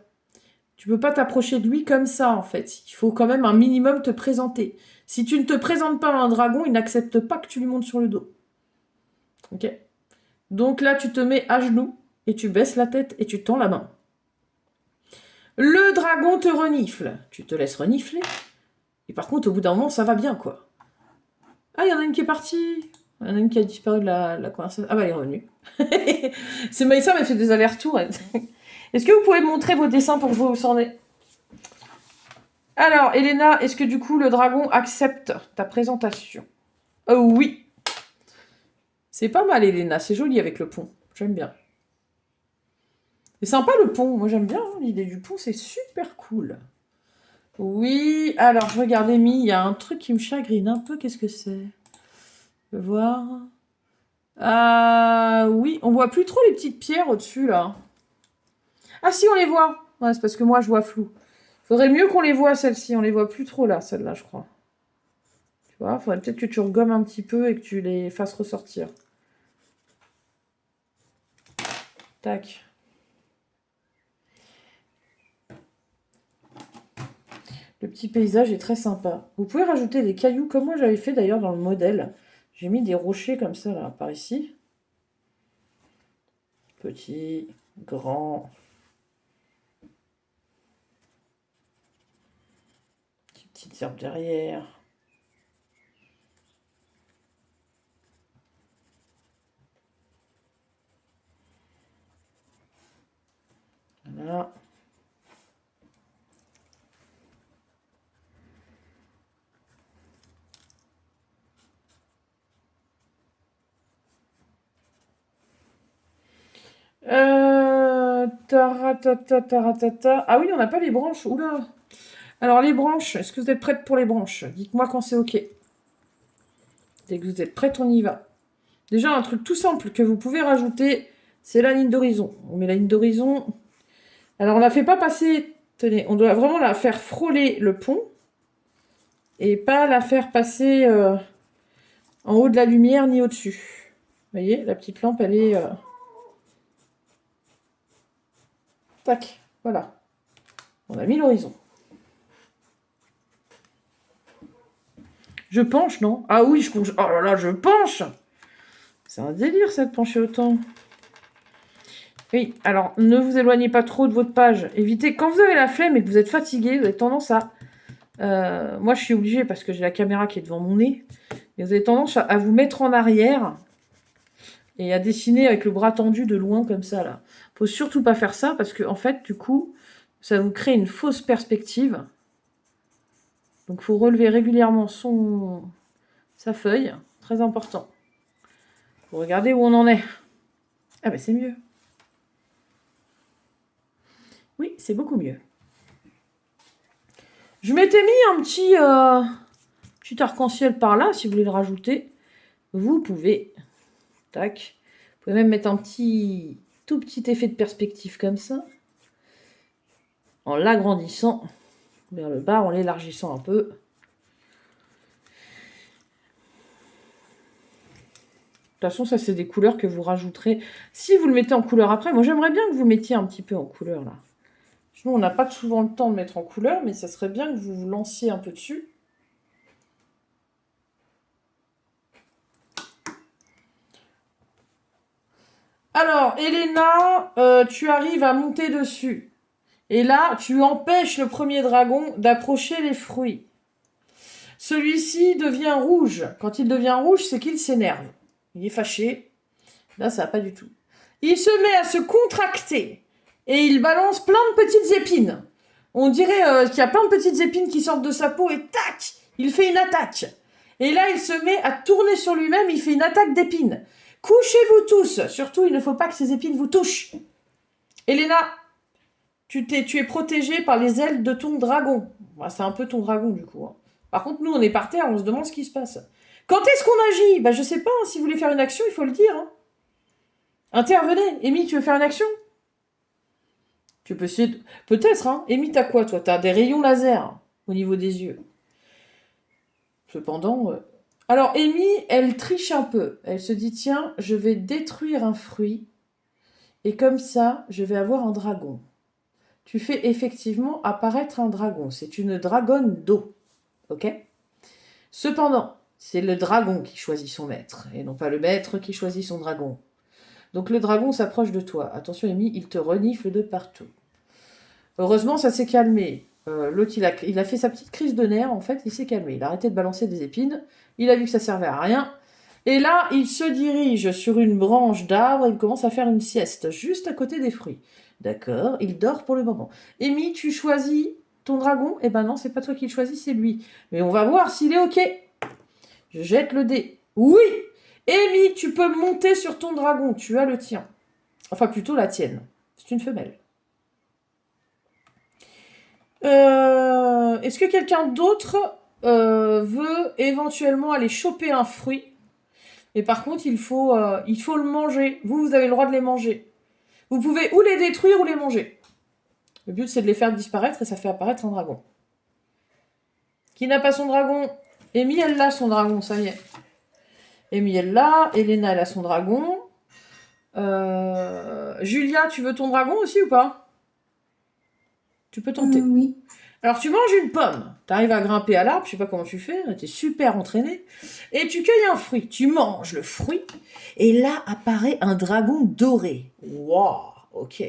Tu peux pas t'approcher de lui comme ça, en fait. Il faut quand même un minimum te présenter. Si tu ne te présentes pas à un dragon, il n'accepte pas que tu lui montes sur le dos. Ok? Donc là, tu te mets à genoux, et tu baisses la tête, et tu tends la main. Le dragon te renifle. Tu te laisses renifler. Et par contre, au bout d'un moment, ça va bien, quoi. Ah, il y en a une qui est partie. Il y en a une qui a disparu de la conversation. Ah bah, elle est revenue. C'est Maïssa, mais elle fait des allers-retours. Est-ce que vous pouvez me montrer vos dessins pour que vous s'en est? Alors, Elena, est-ce que du coup, le dragon accepte ta présentation? Oui. C'est pas mal, Elena. C'est joli avec le pont. J'aime bien. C'est sympa, le pont. Moi, j'aime bien hein, l'idée du pont. C'est super cool. Oui. Alors, je regarde, Amy. Il y a un truc qui me chagrine un peu. Qu'est-ce que c'est? Je peux voir. Ah oui, on voit plus trop les petites pierres au-dessus, là. Ah si, on les voit. Ouais, c'est parce que moi, je vois flou. Faudrait mieux qu'on les voit, celles-ci. On les voit plus trop, là, celles-là, je crois. Tu vois, faudrait peut-être que tu regommes un petit peu et que tu les fasses ressortir. Tac. Le petit paysage est très sympa. Vous pouvez rajouter des cailloux, comme moi j'avais fait d'ailleurs dans le modèle. J'ai mis des rochers comme ça, là, par ici. Petit, grand. Petite herbe derrière. Voilà. Taratata. Ah oui, on n'a pas les branches. Oula. Alors les branches, est-ce que vous êtes prêtes pour les branches? Dites-moi quand c'est ok. Dès que vous êtes prêtes, on y va. Déjà, un truc tout simple que vous pouvez rajouter, c'est la ligne d'horizon. On met la ligne d'horizon. Alors on la fait pas passer... Tenez, on doit vraiment la faire frôler le pont. Et pas la faire passer en haut de la lumière ni au-dessus. Vous voyez, la petite lampe, elle est... Tac, voilà. On a mis l'horizon. Je penche, non? Ah oui, je penche. Oh là là, je penche! C'est un délire, ça, de pencher autant. Oui, alors, ne vous éloignez pas trop de votre page. Évitez, quand vous avez la flemme et que vous êtes fatigué, vous avez tendance à... moi, je suis obligée parce que j'ai la caméra qui est devant mon nez. Et vous avez tendance à vous mettre en arrière et à dessiner avec le bras tendu de loin comme ça, là. Faut surtout pas faire ça parce que, en fait, du coup, ça vous crée une fausse perspective. Donc, il faut relever régulièrement sa feuille. Très important. Pour regarder où on en est. Ah ben c'est mieux. Oui, c'est beaucoup mieux. Je m'étais mis un petit arc-en-ciel par là, si vous voulez le rajouter. Vous pouvez. Tac. Vous pouvez même mettre un tout petit effet de perspective comme ça. En l'agrandissant vers le bas, en l'élargissant un peu. De toute façon, ça, c'est des couleurs que vous rajouterez. Si vous le mettez en couleur après, moi, j'aimerais bien que vous mettiez un petit peu en couleur, là. Sinon, on n'a pas souvent le temps de mettre en couleur, mais ça serait bien que vous vous lanciez un peu dessus. Alors, Elena, tu arrives à monter dessus. Et là, tu empêches le premier dragon d'approcher les fruits. Celui-ci devient rouge. Quand il devient rouge, c'est qu'il s'énerve. Il est fâché. Là, ça va pas du tout. Il se met à se contracter. Et il balance plein de petites épines. On dirait qu'il y a plein de petites épines qui sortent de sa peau et tac, il fait une attaque. Et là, il se met à tourner sur lui-même, il fait une attaque d'épines. Couchez-vous tous. Surtout, il ne faut pas que ces épines vous touchent. Elena, tu es protégée par les ailes de ton dragon. Bah, c'est un peu ton dragon, du coup. Hein. Par contre, nous, on est par terre, on se demande ce qui se passe. Quand est-ce qu'on agit? Bah, je sais pas. Hein, si vous voulez faire une action, il faut le dire. Hein. Intervenez. Amy, tu veux faire une action? Tu peux essayer de... Peut-être, hein. Amy, t'as quoi, toi? T'as des rayons laser au niveau des yeux. Cependant... Alors, Amy, elle triche un peu. Elle se dit, tiens, je vais détruire un fruit. Et comme ça, je vais avoir un dragon. Tu fais effectivement apparaître un dragon. C'est une dragonne d'eau. Ok? Cependant, c'est le dragon qui choisit son maître. Et non pas le maître qui choisit son dragon. Donc le dragon s'approche de toi. Attention, Amy, il te renifle de partout. Heureusement, ça s'est calmé. L'autre, il a fait sa petite crise de nerfs, en fait, il s'est calmé. Il a arrêté de balancer des épines. Il a vu que ça servait à rien. Et là, il se dirige sur une branche d'arbre. Il commence à faire une sieste, juste à côté des fruits. D'accord, il dort pour le moment. Amy, tu choisis ton dragon? Eh ben non, c'est pas toi qui le choisis, c'est lui. Mais on va voir s'il est OK. Je jette le dé. Oui! Amy, tu peux monter sur ton dragon. Tu as le tien. Enfin, plutôt la tienne. C'est une femelle. Est-ce que quelqu'un d'autre veut éventuellement aller choper un fruit? Et par contre, il faut le manger. Vous avez le droit de les manger. Vous pouvez ou les détruire ou les manger. Le but, c'est de les faire disparaître et ça fait apparaître un dragon. Qui n'a pas son dragon? Amy, elle a son dragon, ça y est. Amy, elle l'a. Elena, elle a son dragon. Julia, tu veux ton dragon aussi ou pas? Tu peux tenter. Oui. Alors, tu manges une pomme. Tu arrives à grimper à l'arbre, je sais pas comment tu fais, tu es super entraîné. Et tu cueilles un fruit. Tu manges le fruit. Et là apparaît un dragon doré. Waouh, ok.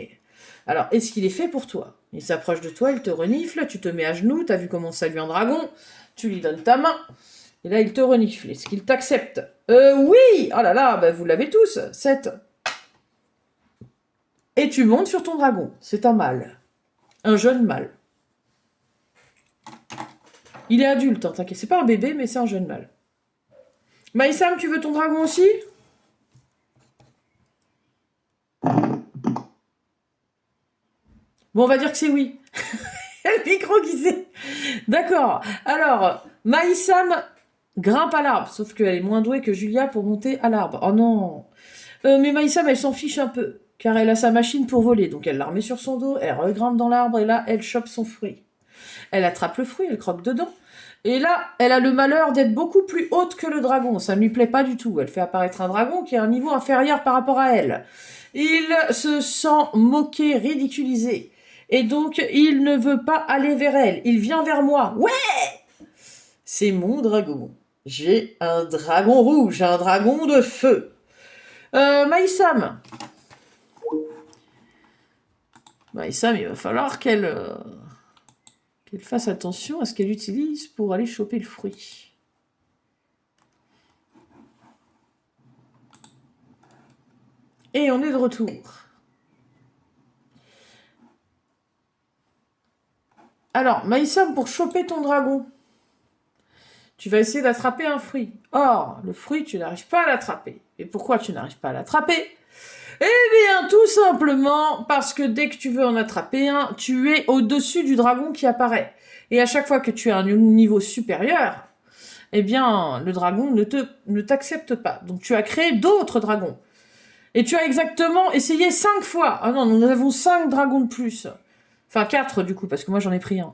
Alors, est-ce qu'il est fait pour toi? Il s'approche de toi, il te renifle, tu te mets à genoux, t'as vu comment salue un dragon, tu lui donnes ta main, et là il te renifle. Est-ce qu'il t'accepte? Oui! Oh là là, bah, vous l'avez tous, 7. Et tu montes sur ton dragon. C'est un mâle. Un jeune mâle. Il est adulte, hein, t'inquiète. C'est pas un bébé, mais c'est un jeune mâle. Maïsam, tu veux ton dragon aussi? Bon, on va dire que c'est oui. Le micro qui sait. D'accord. Alors, Maïsam grimpe à l'arbre, sauf qu'elle est moins douée que Julia pour monter à l'arbre. Oh non. Mais Maïsam, elle s'en fiche un peu, car elle a sa machine pour voler. Donc elle la remet sur son dos, elle regrimpe dans l'arbre, et là, elle chope son fruit. Elle attrape le fruit, elle croque dedans. Et là, elle a le malheur d'être beaucoup plus haute que le dragon. Ça ne lui plaît pas du tout. Elle fait apparaître un dragon qui est à un niveau inférieur par rapport à elle. Il se sent moqué, ridiculisé. Et donc, il ne veut pas aller vers elle. Il vient vers moi. Ouais! C'est mon dragon. J'ai un dragon rouge, un dragon de feu. Maïsam. Maïsam, il va falloir qu'elle fasse attention à ce qu'elle utilise pour aller choper le fruit. Et on est de retour. Alors, Maïsam, pour choper ton dragon, Tu vas essayer d'attraper un fruit. Or, le fruit, tu n'arrives pas à l'attraper. Et pourquoi tu n'arrives pas à l'attraper? Eh bien, tout simplement parce que dès que tu veux en attraper un, tu es au-dessus du dragon qui apparaît. Et à chaque fois que tu es à un niveau supérieur, eh bien, le dragon ne t'accepte pas. Donc, tu as créé d'autres dragons. Et tu as exactement essayé 5 fois. Ah non, nous avons 5 dragons de plus. Enfin, 4 du coup, parce que moi j'en ai pris un.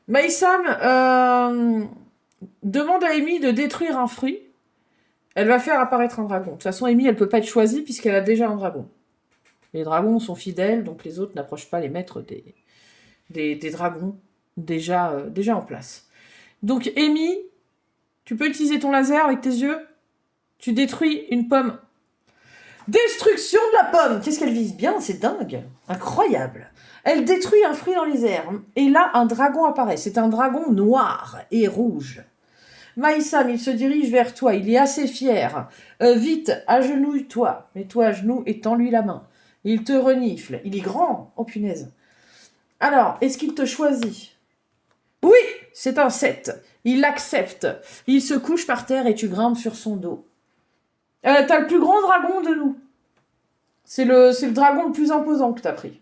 Maïsam demande à Amy de détruire un fruit. Elle va faire apparaître un dragon. De toute façon, Amy, elle peut pas être choisie puisqu'elle a déjà un dragon. Les dragons sont fidèles, donc les autres n'approchent pas les maîtres des dragons déjà en place. Donc, Amy, tu peux utiliser ton laser avec tes yeux. Tu détruis une pomme. Destruction de la pomme. Qu'est-ce qu'elle vise bien? C'est dingue. Incroyable. Elle détruit un fruit dans les airs. Et là, un dragon apparaît. C'est un dragon noir et rouge. Maïsam, il se dirige vers toi. Il est assez fier. Vite, agenouille-toi. Mets-toi à genoux et tends-lui la main. Il te renifle. Il est grand. Oh punaise. Alors, est-ce qu'il te choisit? Oui, c'est un 7. Il l'accepte. Il se couche par terre et tu grimpes sur son dos. T'as le plus grand dragon de nous. C'est le dragon le plus imposant que t'as pris.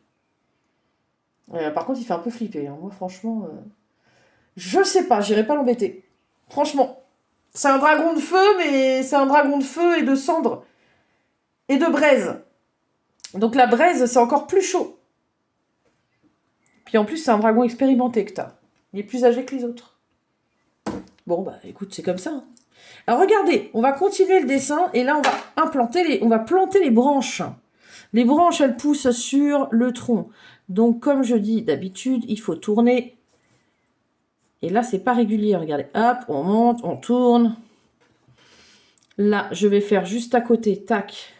Par contre, il fait un peu flipper. Hein. Moi, franchement, je sais pas, j'irai pas l'embêter. Franchement, c'est un dragon de feu, mais c'est un dragon de feu et de cendre et de braise. Donc la braise, c'est encore plus chaud. Puis en plus, c'est un dragon expérimenté que t'as. Il est plus âgé que les autres. Bon, bah écoute, c'est comme ça. Hein. Alors regardez, on va continuer le dessin et là, on va planter les branches. Les branches, elles poussent sur le tronc. Donc, comme je dis d'habitude, il faut tourner. Et là, c'est pas régulier. Regardez, hop, on monte, on tourne. Là, je vais faire juste à côté, tac.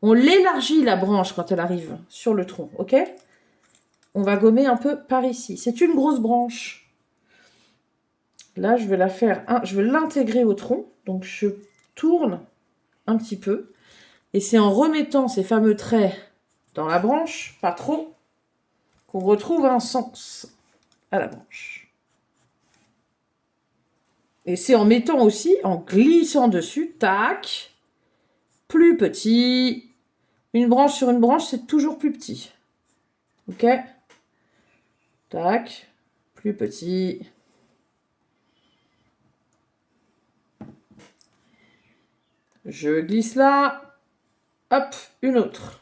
On l'élargit, la branche, quand elle arrive sur le tronc, ok? On va gommer un peu par ici. C'est une grosse branche. Là, je vais la faire, je vais l'intégrer au tronc. Donc, je tourne un petit peu. Et c'est en remettant ces fameux traits dans la branche, pas trop, qu'on retrouve un sens à la branche. Et c'est en mettant aussi, en glissant dessus, tac, plus petit. Une branche sur une branche, c'est toujours plus petit. Ok? Tac, plus petit. Je glisse là. Hop, une autre.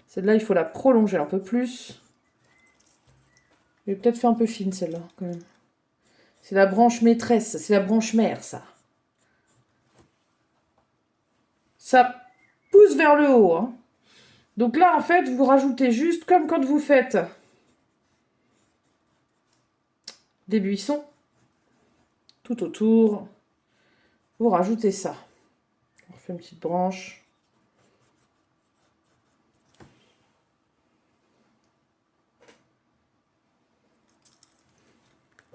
Celle-là, il faut la prolonger un peu plus. Je vais peut-être faire un peu fine, celle-là, quand même. C'est la branche maîtresse, c'est la branche mère, ça. Ça pousse vers le haut. Hein. Donc là, en fait, vous rajoutez juste, comme quand vous faites des buissons, tout autour, vous rajoutez ça. On fait une petite branche.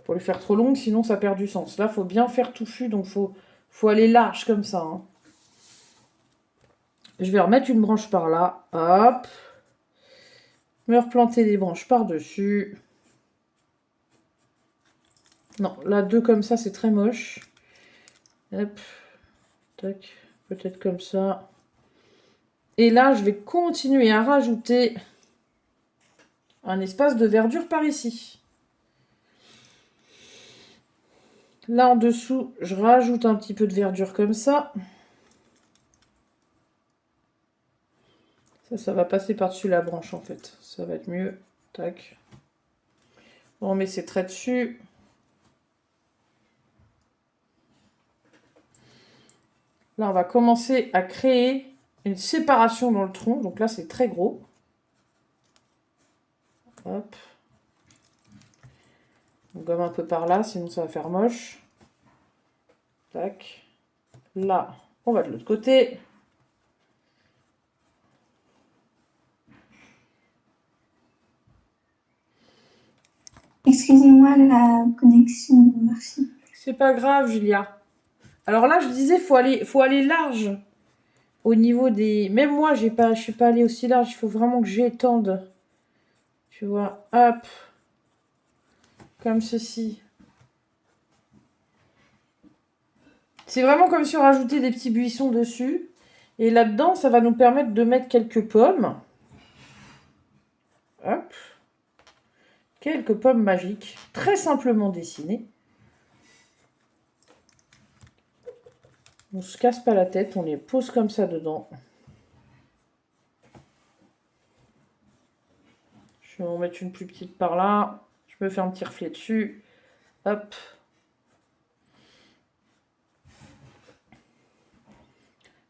Pour les faire trop longues, sinon ça perd du sens. Là, il faut bien faire touffu, donc faut aller large comme ça. Hein. Je vais remettre une branche par là. Hop. Me replanter des branches par-dessus. Non, là, deux comme ça, c'est très moche. Hop. Tac. Peut-être comme ça. Et là, je vais continuer à rajouter un espace de verdure par ici. Là, en dessous, je rajoute un petit peu de verdure comme ça. Ça va passer par-dessus la branche, en fait. Ça va être mieux. Tac. On met ces traits dessus. Là, on va commencer à créer une séparation dans le tronc. Donc là, c'est très gros. Hop. On gomme un peu par là, sinon ça va faire moche. Tac. Là, on va de l'autre côté. Excusez-moi, la connexion marche. C'est pas grave, Julia. Alors là, je disais, faut aller large. Au niveau des... Même moi, je suis pas allée aussi large. Il faut vraiment que j'étende. Tu vois, hop. Comme ceci. C'est vraiment comme si on rajoutait des petits buissons dessus. Et là-dedans, ça va nous permettre de mettre quelques pommes. Hop. Quelques pommes magiques, très simplement dessinées. On se casse pas la tête, on les pose comme ça dedans. Je vais en mettre une plus petite par là. Je me fais un petit reflet dessus. Hop.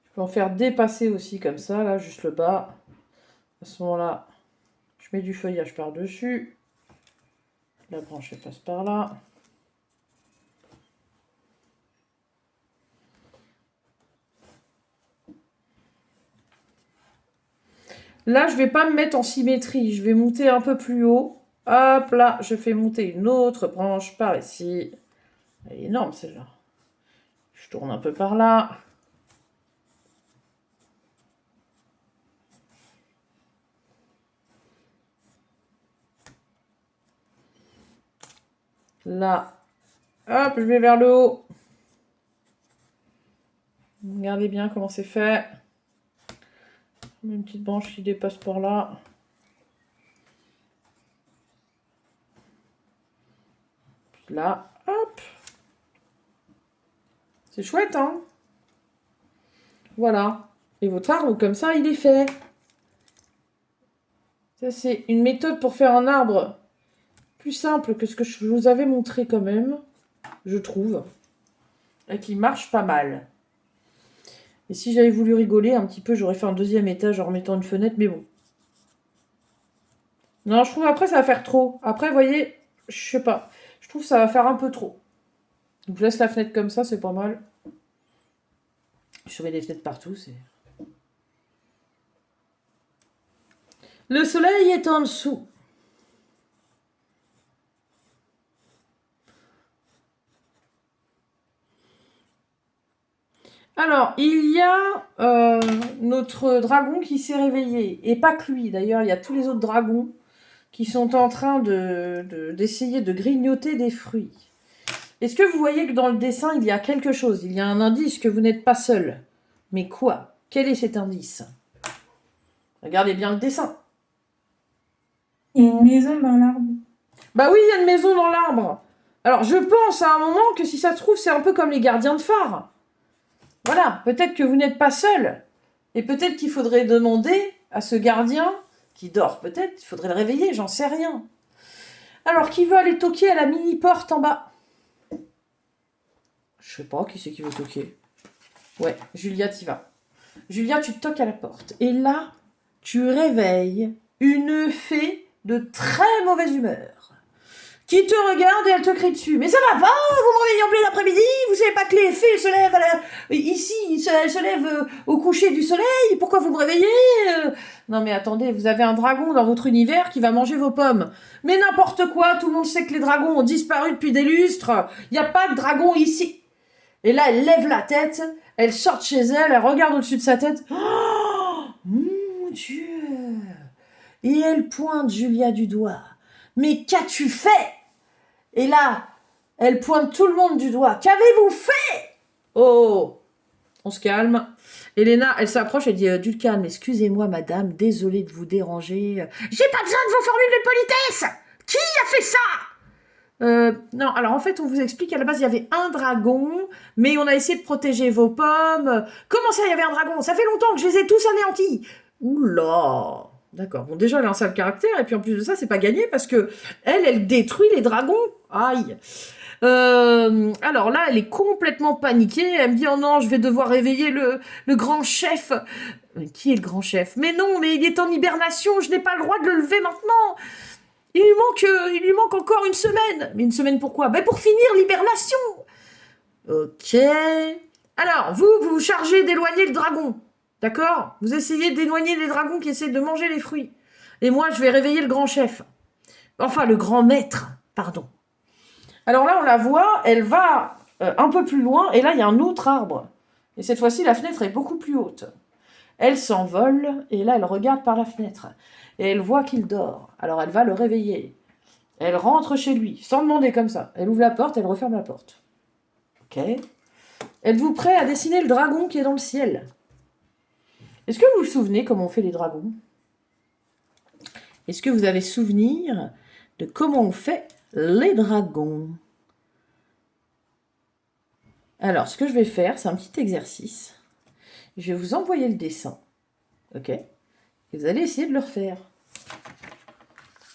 Je peux en faire dépasser aussi comme ça, là, juste le bas. À ce moment-là, je mets du feuillage par-dessus. La branche, elle passe par là. Là, je vais pas me mettre en symétrie. Je vais monter un peu plus haut. Hop là, je fais monter une autre branche par ici. Elle est énorme celle-là. Je tourne un peu par là. Là, hop, je vais vers le haut. Regardez bien comment c'est fait. Une petite branche qui dépasse par là. Puis là, hop. C'est chouette, hein? Voilà. Et votre arbre, comme ça, il est fait. Ça, c'est une méthode pour faire un arbre plus simple que ce que je vous avais montré quand même, je trouve. Et qui marche pas mal. Et si j'avais voulu rigoler un petit peu, j'aurais fait un deuxième étage en remettant une fenêtre, mais bon. Non, je trouve après ça va faire trop. Après, vous voyez, je sais pas. Je trouve que ça va faire un peu trop. Donc je laisse la fenêtre comme ça, c'est pas mal. Je mets des fenêtres partout, c'est... Le soleil est en dessous. Alors, il y a notre dragon qui s'est réveillé. Et pas que lui, d'ailleurs, il y a tous les autres dragons qui sont en train d'essayer de grignoter des fruits. Est-ce que vous voyez que dans le dessin, il y a quelque chose? Il y a un indice que vous n'êtes pas seul. Mais quoi? Quel est cet indice? Regardez bien le dessin. Il y a une maison dans l'arbre. Bah oui, il y a une maison dans l'arbre. Alors, je pense à un moment que si ça se trouve, c'est un peu comme les gardiens de phare. Voilà, peut-être que vous n'êtes pas seul. Et peut-être qu'il faudrait demander à ce gardien, qui dort peut-être, il faudrait le réveiller, j'en sais rien. Alors, qui veut aller toquer à la mini-porte en bas? Je sais pas, qui c'est qui veut toquer? Ouais, Julia, t'y vas. Julia, tu toques à la porte. Et là, tu réveilles une fée de très mauvaise humeur qui te regarde et elle te crie dessus. Mais ça va pas, vous me réveillez en plein après-midi, vous savez pas que les fées se lèvent ici, elles se lèvent au coucher du soleil, pourquoi vous me réveillez? Non mais attendez, vous avez un dragon dans votre univers qui va manger vos pommes. Mais n'importe quoi, tout le monde sait que les dragons ont disparu depuis des lustres, il n'y a pas de dragon ici. Et là, elle lève la tête, elle sort de chez elle, elle regarde au-dessus de sa tête. Oh, mon Dieu! Et elle pointe Julia du doigt. Mais qu'as-tu fait? Et là, elle pointe tout le monde du doigt. Qu'avez-vous fait? Oh, on se calme. Elena, elle s'approche, elle dit du calme. Excusez-moi, madame, désolée de vous déranger. J'ai pas besoin de vos formules de politesse. Qui a fait ça? Non, alors en fait, on vous explique, à la base, il y avait un dragon, mais on a essayé de protéger vos pommes. Comment ça, il y avait un dragon? Ça fait longtemps que je les ai tous anéantis. Oula! D'accord. Bon, déjà, elle a un sale caractère, et puis en plus de ça, c'est pas gagné parce que elle détruit les dragons. Aïe. Alors là, elle est complètement paniquée. Elle me dit, oh non, je vais devoir réveiller le grand chef. Qui est le grand chef? Mais non, mais il est en hibernation. Je n'ai pas le droit de le lever maintenant. Il lui manque encore une semaine. Mais une semaine pourquoi? Ben pour finir l'hibernation. Ok. Alors, vous vous chargez d'éloigner le dragon. D'accord? Vous essayez d'éloigner les dragons qui essaient de manger les fruits. Et moi, je vais réveiller le grand chef. Enfin, le grand maître, pardon. Alors là, on la voit, elle va un peu plus loin, et là, il y a un autre arbre. Et cette fois-ci, la fenêtre est beaucoup plus haute. Elle s'envole, et là, elle regarde par la fenêtre. Et elle voit qu'il dort. Alors, elle va le réveiller. Elle rentre chez lui, sans demander comme ça. Elle ouvre la porte, elle referme la porte. Ok. Êtes-vous prêt à dessiner le dragon qui est dans le ciel? Est-ce que vous vous souvenez comment on fait les dragons? Est-ce que vous avez souvenir de comment on fait les dragons? Alors, ce que je vais faire, c'est un petit exercice. Je vais vous envoyer le dessin. Ok? Et vous allez essayer de le refaire.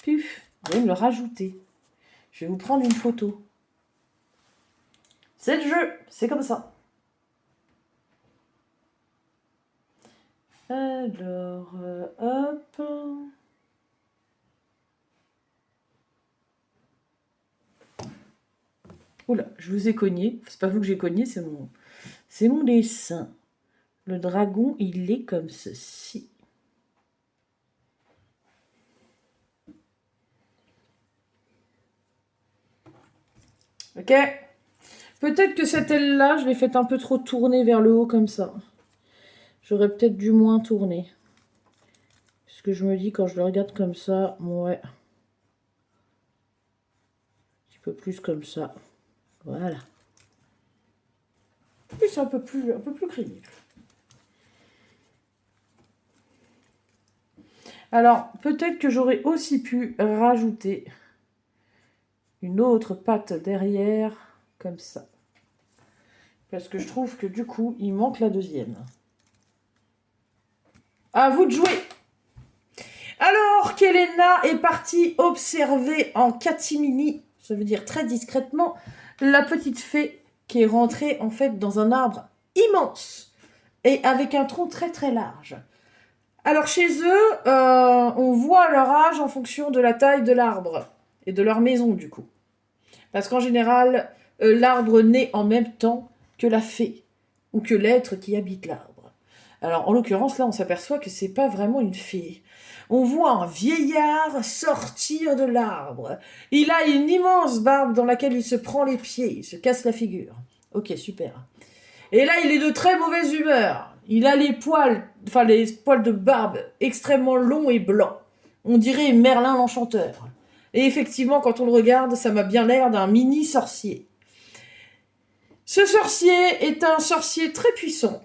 Puf, vous allez me le rajouter. Je vais vous prendre une photo. C'est le jeu, c'est comme ça. Alors, hop. Oula, je vous ai cogné. C'est pas vous que j'ai cogné, c'est mon dessin. Le dragon, il est comme ceci. Ok? Peut-être que cette aile-là, je l'ai faite un peu trop tourner vers le haut comme ça. J'aurais peut-être dû moins tourner. Parce que je me dis, quand je le regarde comme ça, ouais. Un petit peu plus comme ça. Voilà. Plus un peu plus crédible. Alors, peut-être que j'aurais aussi pu rajouter une autre patte derrière, comme ça. Parce que je trouve que du coup, il manque la deuxième. À vous de jouer! Alors qu'Elena est partie observer en catimini, ça veut dire très discrètement, la petite fée qui est rentrée en fait dans un arbre immense et avec un tronc très très large. Alors chez eux, on voit leur âge en fonction de la taille de l'arbre et de leur maison du coup. Parce qu'en général, l'arbre naît en même temps que la fée ou que l'être qui habite l'arbre. Alors en l'occurrence là, on s'aperçoit que c'est pas vraiment une fée. On voit un vieillard sortir de l'arbre. Il a une immense barbe dans laquelle il se prend les pieds, il se casse la figure. Ok, super. Et là, il est de très mauvaise humeur. Il a les poils de barbe extrêmement longs et blancs. On dirait Merlin l'Enchanteur. Et effectivement, quand on le regarde, ça m'a bien l'air d'un mini sorcier. Ce sorcier est un sorcier très puissant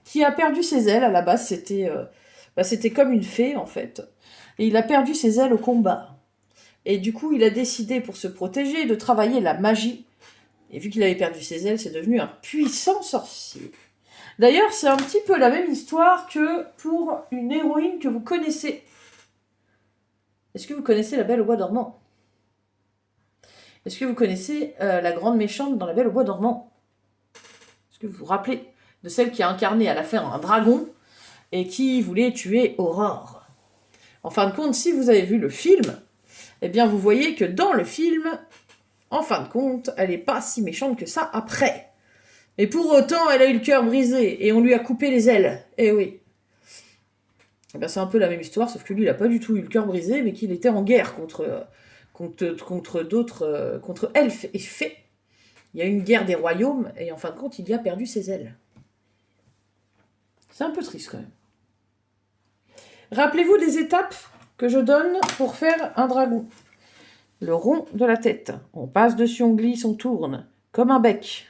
qui a perdu ses ailes. À la base, c'était comme une fée, en fait. Et il a perdu ses ailes au combat. Et du coup, il a décidé, pour se protéger, de travailler la magie. Et vu qu'il avait perdu ses ailes, c'est devenu un puissant sorcier. D'ailleurs, c'est un petit peu la même histoire que pour une héroïne que vous connaissez. Est-ce que vous connaissez La Belle au Bois dormant? Est-ce que vous connaissez la grande méchante dans La Belle au Bois dormant? Est-ce que vous vous rappelez de celle qui a incarné à la fin un dragon et qui voulait tuer Aurore? En fin de compte, si vous avez vu le film, eh bien vous voyez que dans le film, en fin de compte, elle n'est pas si méchante que ça après. Et pour autant, elle a eu le cœur brisé et on lui a coupé les ailes. Eh oui. Eh bien, c'est un peu la même histoire, sauf que lui, il n'a pas du tout eu le cœur brisé, mais qu'il était en guerre contre elfes et fées. Il y a eu une guerre des royaumes, et en fin de compte, il y a perdu ses ailes. C'est un peu triste quand même. Rappelez-vous des étapes que je donne pour faire un dragon. Le rond de la tête. On passe dessus, on glisse, on tourne. Comme un bec.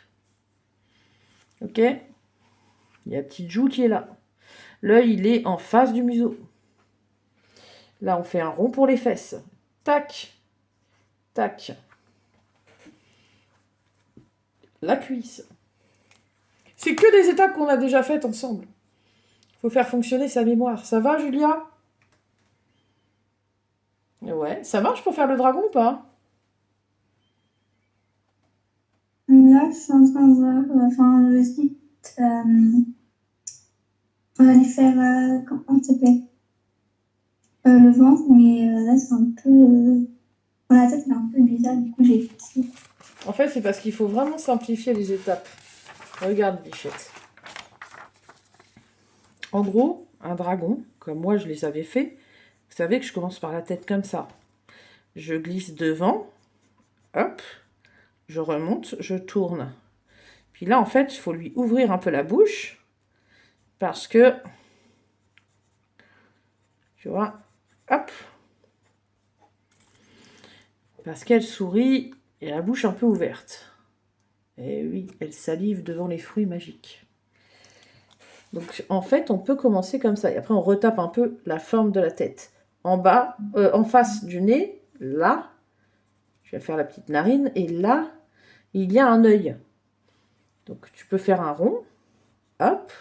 Ok? Il y a la petite joue qui est là. L'œil, il est en face du museau. Là, on fait un rond pour les fesses. Tac. Tac. La cuisse. C'est que des étapes qu'on a déjà faites ensemble. Il faut faire fonctionner sa mémoire. Ça va, Julia? Ouais. Ça marche pour faire le dragon ou pas? Là, je suis en train de voir, enfin, le site, on va aller faire, comment ça s'appelle? Le ventre, mais là, c'est un peu. La tête, c'est un peu bizarre, du coup, j'ai fait. En fait, c'est parce qu'il faut vraiment simplifier les étapes. Regarde, bichette. En gros, un dragon, comme moi je les avais fait, vous savez que je commence par la tête comme ça. Je glisse devant, hop, je remonte, je tourne. Puis là, en fait, il faut lui ouvrir un peu la bouche, parce que, tu vois, hop, parce qu'elle sourit et la bouche un peu ouverte. Et oui, elle salive devant les fruits magiques. Donc en fait, on peut commencer comme ça. Et après, on retape un peu la forme de la tête. En bas, en face du nez, là, je vais faire la petite narine. Et là, il y a un œil. Donc tu peux faire un rond. Hop.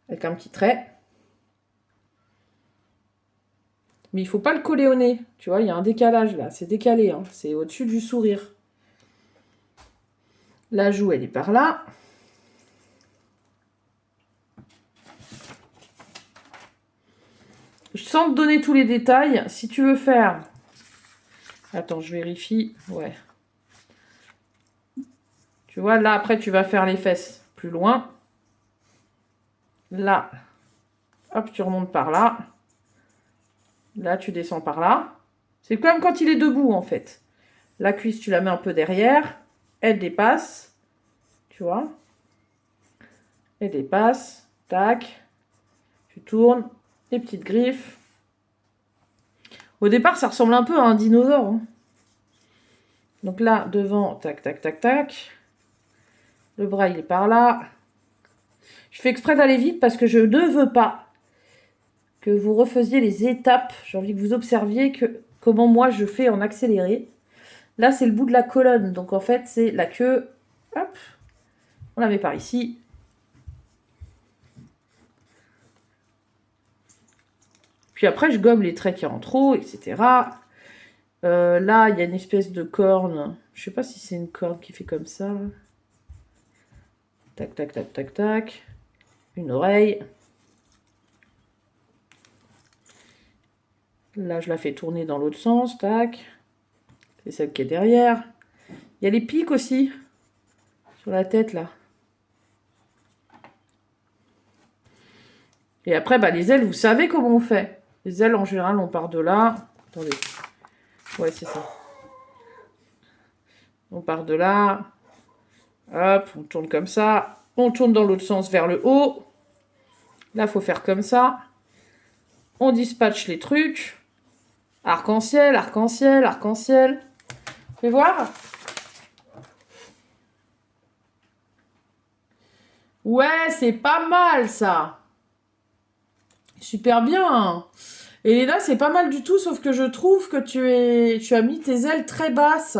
Avec un petit trait. Mais il faut pas le coller au nez. Tu vois, il y a un décalage là. C'est décalé. Hein. C'est au-dessus du sourire. La joue, elle est par là. Sans te donner tous les détails, si tu veux faire... Attends, je vérifie. Ouais. Tu vois, là, après, tu vas faire les fesses plus loin. Là, hop, tu remontes par là. Là, tu descends par là. C'est comme quand il est debout, en fait. La cuisse, tu la mets un peu derrière. Elle dépasse. Tu vois. Elle dépasse. Tac. Tu tournes. Les petites griffes. Au départ, ça ressemble un peu à un dinosaure. Hein. Donc là, devant, tac, tac, tac, tac. Le bras, il est par là. Je fais exprès d'aller vite parce que je ne veux pas que vous refaisiez les étapes. J'ai envie que vous observiez comment moi je fais en accéléré. Là, c'est le bout de la colonne. Donc en fait, c'est la queue. Hop. On la met par ici. Puis après, je gomme les traits qui ont trop, etc. Là, il y a une espèce de corne. Je sais pas si c'est une corne qui fait comme ça. Là. Tac, tac, tac, tac, tac. Une oreille. Là, je la fais tourner dans l'autre sens. Tac. C'est celle qui est derrière. Il y a les pics aussi. Sur la tête, là. Et après, bah, les ailes, vous savez comment on fait. Les ailes, en général, on part de là. Attendez. Ouais, c'est ça. On part de là. Hop, on tourne comme ça. On tourne dans l'autre sens vers le haut. Là, il faut faire comme ça. On dispatche les trucs. Arc-en-ciel, arc-en-ciel, arc-en-ciel. Fais voir. Ouais, c'est pas mal, ça. Super bien. Et là, c'est pas mal du tout, sauf que je trouve que tu as mis tes ailes très basses.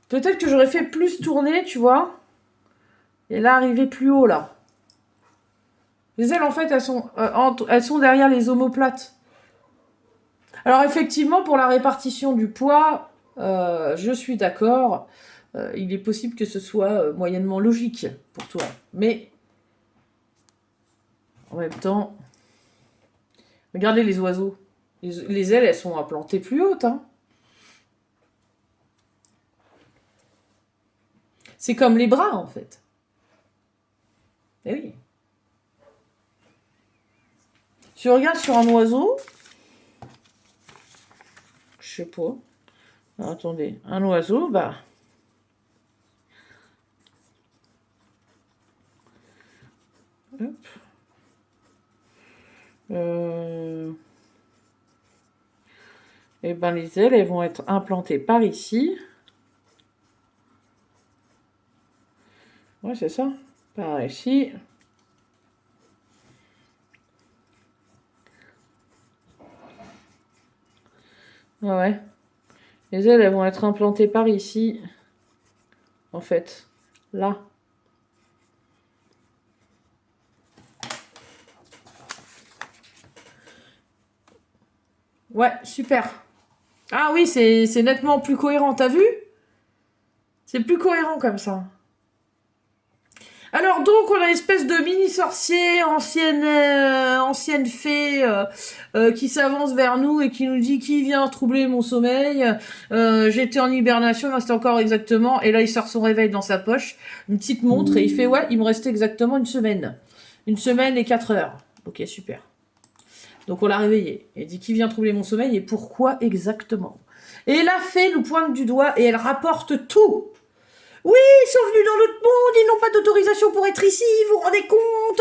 Peut-être que j'aurais fait plus tourner, tu vois. Et là, arriver plus haut, là. Les ailes, en fait, elles sont derrière les omoplates. Alors, effectivement, pour la répartition du poids, je suis d'accord. Il est possible que ce soit moyennement logique pour toi. Mais, en même temps... Regardez les oiseaux. Les ailes, elles sont implantées plus hautes. Hein. C'est comme les bras, en fait. Eh oui. Si on regarde sur un oiseau... Je sais pas. Alors, attendez. Un oiseau, bah... Hop. Et ben les ailes, elles vont être implantées par ici. Ouais, c'est ça. Par ici. Ouais. Les ailes, elles vont être implantées par ici. En fait. Là. Ouais, super. Ah oui, c'est nettement plus cohérent, t'as vu? C'est plus cohérent comme ça. Alors donc, on a une espèce de mini-sorcier, ancienne fée, qui s'avance vers nous et qui nous dit qui vient troubler mon sommeil. J'étais en hibernation, il me restait encore exactement, et là il sort son réveil dans sa poche, une petite montre, et il fait ouais, il me restait exactement une semaine. Une semaine et 4 heures. Ok, super. Donc on l'a réveillé. Elle dit qui vient troubler mon sommeil et pourquoi exactement. Et la fée nous pointe du doigt et elle rapporte tout. Oui, ils sont venus dans notre monde, ils n'ont pas d'autorisation pour être ici, vous vous rendez compte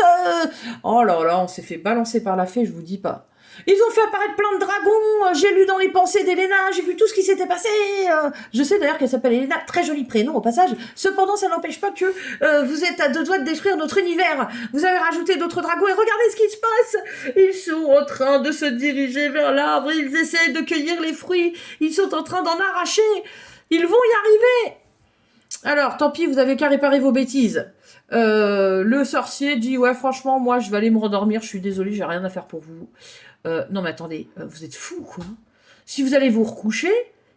Oh là là, on s'est fait balancer par la fée, je vous dis pas. Ils ont fait apparaître plein de dragons, j'ai lu dans les pensées d'Elena, j'ai vu tout ce qui s'était passé. Je sais d'ailleurs qu'elle s'appelle Elena, très joli prénom au passage. Cependant, ça n'empêche pas que vous êtes à deux doigts de détruire notre univers. Vous avez rajouté d'autres dragons et regardez ce qui se passe. Ils sont en train de se diriger vers l'arbre, ils essaient de cueillir les fruits, ils sont en train d'en arracher. Ils vont y arriver. Alors, tant pis, vous avez qu'à réparer vos bêtises. Le sorcier dit, ouais, franchement, moi, je vais aller me rendormir, je suis désolée, j'ai rien à faire pour vous. Non mais attendez, vous êtes fous quoi. Si vous allez vous recoucher,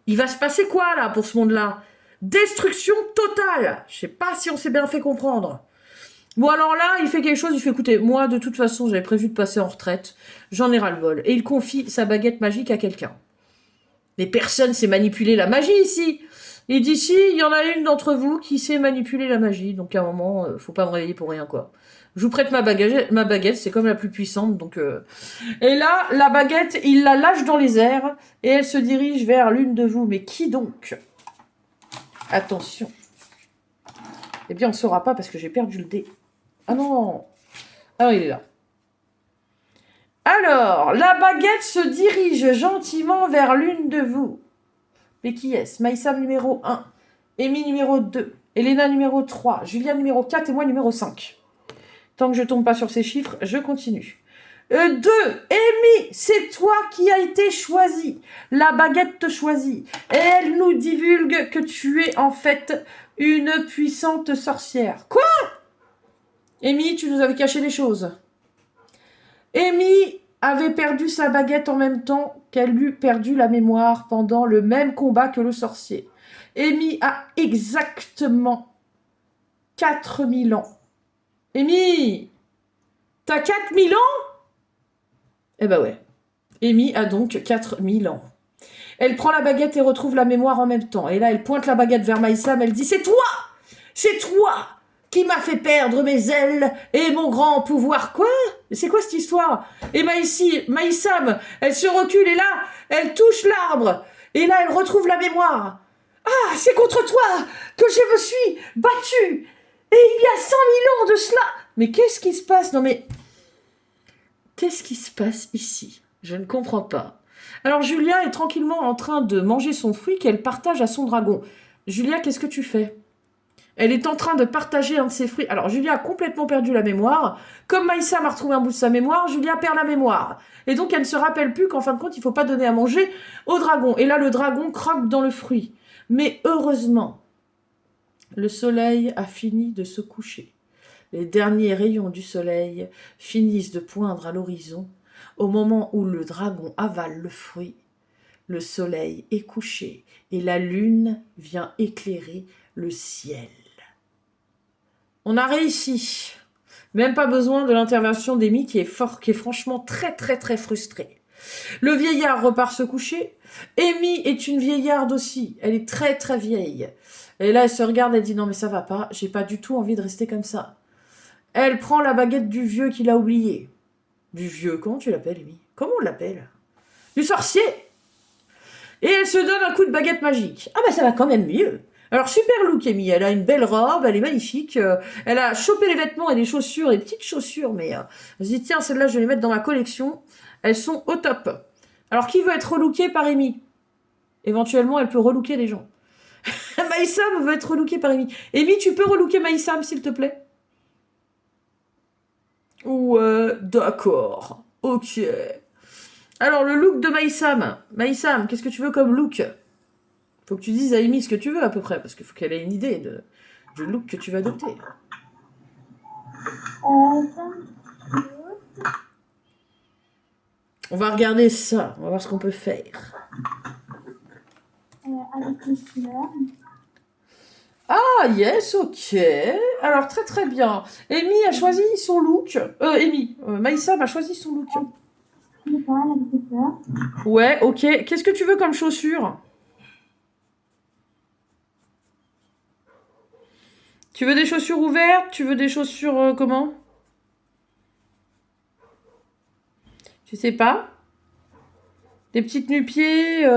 il va se passer quoi là pour ce monde-là? Destruction totale. Je sais pas si on s'est bien fait comprendre. Bon alors là, il fait quelque chose, il fait écoutez, moi de toute façon j'avais prévu de passer en retraite, j'en ai ras-le-bol. Et il confie sa baguette magique à quelqu'un. Mais personne sait manipuler la magie ici. Il dit si, il y en a une d'entre vous qui sait manipuler la magie, donc à un moment, faut pas me réveiller pour rien quoi. Je vous prête ma baguette, c'est comme la plus puissante, donc... Et là, la baguette, il la lâche dans les airs, et elle se dirige vers l'une de vous. Mais qui donc? Attention. Eh bien, on ne saura pas, parce que j'ai perdu le dé. Ah non. Ah, il est là. Alors, la baguette se dirige gentiment vers l'une de vous. Mais qui est-ce? Maïsam numéro 1, Amy numéro 2, Elena numéro 3, Julia numéro 4 et moi numéro 5. Tant que je tombe pas sur ces chiffres, je continue. 2, Amy, c'est toi qui as été choisie. La baguette te choisit. Et elle nous divulgue que tu es en fait une puissante sorcière. Quoi? Amy, tu nous avais caché des choses. Amy avait perdu sa baguette en même temps qu'elle eut perdu la mémoire pendant le même combat que le sorcier. Amy a exactement 4000 ans. Amy, t'as 4000 ans? Eh ben ouais. Amy a donc 4000 ans. Elle prend la baguette et retrouve la mémoire en même temps. Et là, elle pointe la baguette vers Maïsam. Elle dit, c'est toi qui m'a fait perdre mes ailes et mon grand pouvoir. Quoi? C'est quoi cette histoire? Et Maïsam, elle se recule et là, elle touche l'arbre. Et là, elle retrouve la mémoire. Ah, c'est contre toi que je me suis battue. Et il y a 100 000 ans de cela. Mais qu'est-ce qui se passe? Non mais... Qu'est-ce qui se passe ici? Je ne comprends pas. Alors Julia est tranquillement en train de manger son fruit qu'elle partage à son dragon. Julia, qu'est-ce que tu fais? Elle est en train de partager un de ses fruits. Alors Julia a complètement perdu la mémoire. Comme Maïsam a retrouvé un bout de sa mémoire, Julia perd la mémoire. Et donc elle ne se rappelle plus qu'en fin de compte, il ne faut pas donner à manger au dragon. Et là, le dragon croque dans le fruit. Mais heureusement, le soleil a fini de se coucher. Les derniers rayons du soleil finissent de poindre à l'horizon. Au moment où le dragon avale le fruit, le soleil est couché et la lune vient éclairer le ciel. On a réussi. Même pas besoin de l'intervention d'Amy qui est franchement très très très frustrée. Le vieillard repart se coucher. Amy est une vieillarde aussi. Elle est très très vieille. Et là, elle se regarde, elle dit non mais ça va pas, j'ai pas du tout envie de rester comme ça. Elle prend la baguette du vieux qu'il a oublié. Du vieux, comment tu l'appelles, Amy? Comment on l'appelle? Du sorcier. Et elle se donne un coup de baguette magique. Ah bah ça va quand même mieux. Alors super look, Amy, elle a une belle robe, elle est magnifique, elle a chopé les vêtements et les chaussures, les petites chaussures, mais elle se dit tiens, celles-là je vais les mettre dans ma collection, elles sont au top. Alors qui veut être relooké par Amy? Éventuellement, elle peut relooker les gens. Maïsam veut être relooké par Amy. Amy, tu peux relooker Maïsam, s'il te plaît? Ouais, d'accord. Ok. Alors, le look de Maïsam. Maïsam, qu'est-ce que tu veux comme look? Faut que tu dises à Amy ce que tu veux, à peu près, parce qu'il faut qu'elle ait une idée du look que tu vas adopter. On va regarder ça. On va voir ce qu'on peut faire. Avec les couleurs. Ah, yes, ok. Alors, très très bien. Amy a choisi son look. Maïsam a choisi son look. Je pas, avec des fleurs. Ouais, ok. Qu'est-ce que tu veux comme chaussures? Tu veux des chaussures ouvertes? Tu veux des chaussures comment? Je sais pas. Des petites nu-pieds,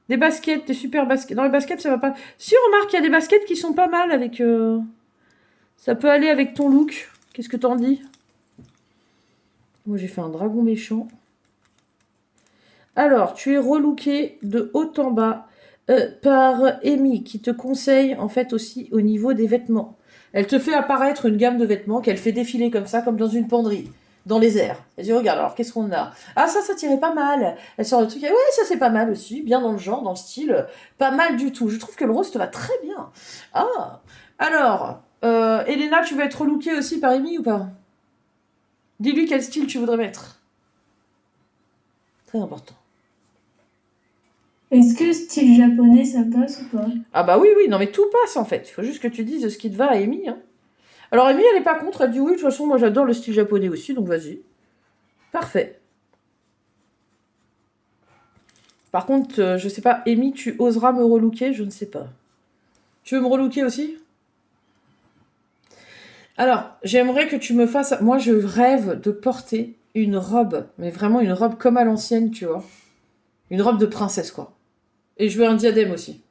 des baskets, des super baskets. Dans les baskets, ça va pas. Si, remarque, il y a des baskets qui sont pas mal avec... Ça peut aller avec ton look. Qu'est-ce que t'en dis? Moi, j'ai fait un dragon méchant. Alors, tu es relooké de haut en bas par Amy, qui te conseille, en fait, aussi au niveau des vêtements. Elle te fait apparaître une gamme de vêtements qu'elle fait défiler comme ça, comme dans une penderie, dans les airs. Elle dit, regarde, alors, qu'est-ce qu'on a? Ah, ça tirait pas mal. Elle sort le truc, ouais, ça c'est pas mal aussi, bien dans le genre, dans le style, pas mal du tout. Je trouve que le rose te va très bien. Ah, alors, Elena, tu vas être relookée aussi par Amy ou pas? Dis-lui quel style tu voudrais mettre. Très important. Est-ce que style japonais, ça passe ou pas? Ah bah oui, oui, non mais tout passe en fait. Il faut juste que tu dises ce qui te va à Amy. Hein. Alors Amy, elle est pas contre, elle dit oui, de toute façon, moi j'adore le style japonais aussi, donc vas-y. Parfait. Par contre, je sais pas, Amy, tu oseras me relooker? Je ne sais pas. Tu veux me relooker aussi? Alors, j'aimerais que tu me fasses... Moi, je rêve de porter une robe, mais vraiment une robe comme à l'ancienne, tu vois. Une robe de princesse, quoi. Et je veux un diadème aussi.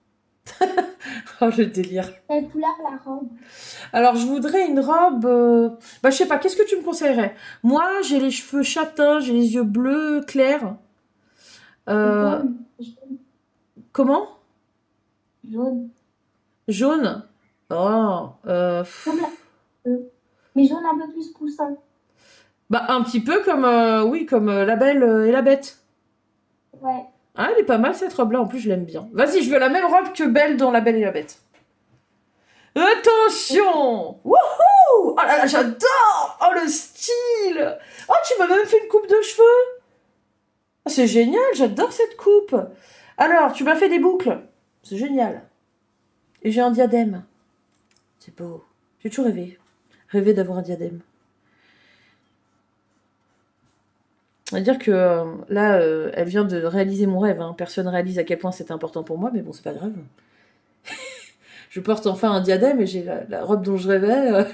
Oh, le délire. Quelle couleur la robe? Alors, je voudrais une robe. Bah, je sais pas, qu'est-ce que tu me conseillerais? Moi, j'ai les cheveux châtains, j'ai les yeux bleus clairs. Euh, Jaune. comment? Jaune. Jaune? Oh, Comme la... mais jaune un peu plus poussant. bah, un petit peu comme, oui, comme La Belle et la Bête. Ouais. Ah, elle est pas mal cette robe-là, en plus, je l'aime bien. Vas-y, je veux la même robe que Belle dans La Belle et la Bête. Attention! Wouhou! Oh là là, j'adore! Oh, le style! Oh, tu m'as même fait une coupe de cheveux! Ah, c'est génial, j'adore cette coupe. Alors, tu m'as fait des boucles. C'est génial. Et j'ai un diadème. C'est beau. J'ai toujours rêvé. Rêvé d'avoir un diadème. On va dire que là, elle vient de réaliser mon rêve. Hein. Personne réalise à quel point c'était important pour moi, mais bon, c'est pas grave. Je porte enfin un diadème et j'ai la robe dont je rêvais.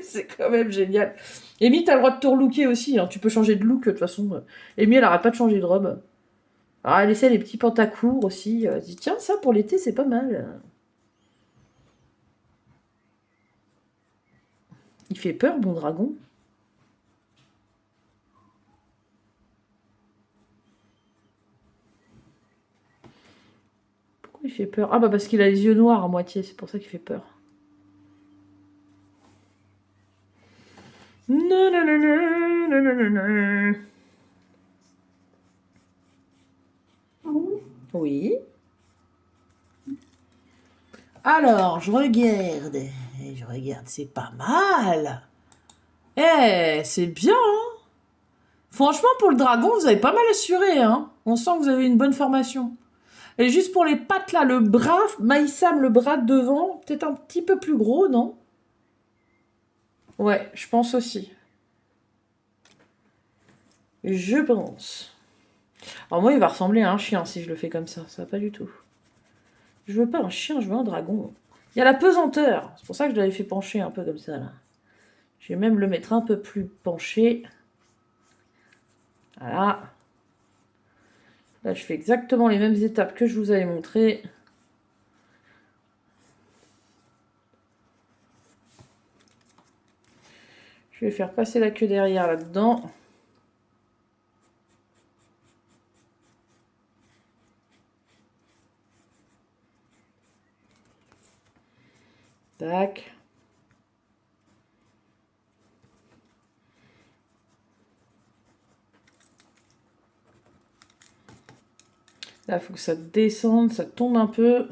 C'est quand même génial. Amy, t'as le droit de te relooker aussi. Hein. Tu peux changer de look, de toute façon. Amy, elle arrête pas de changer de robe. Alors, elle essaie les petits pantacourts aussi. Elle dit, tiens, ça pour l'été, c'est pas mal. Il fait peur, mon dragon. Pourquoi il fait peur? Ah bah parce qu'il a les yeux noirs à moitié, c'est pour ça qu'il fait peur. Non, non, non, non, non, non, non, non. Oui. Alors, je regarde, c'est pas mal. Eh, c'est bien, hein. Franchement, pour le dragon, vous avez pas mal assuré, hein. On sent que vous avez une bonne formation. Et juste pour les pattes, là, le bras, Maïsam, le bras de devant, peut-être un petit peu plus gros, non? Ouais, je pense aussi. Je pense. Alors moi, il va ressembler à un chien si je le fais comme ça. Ça va pas du tout. Je veux pas un chien, je veux un dragon. Il y a la pesanteur. C'est pour ça que je l'avais fait pencher un peu comme ça, là. Je vais même le mettre un peu plus penché. Voilà. Là, je fais exactement les mêmes étapes que je vous avais montrées. Je vais faire passer la queue derrière là-dedans. Tac. Là, il faut que ça descende, ça tombe un peu.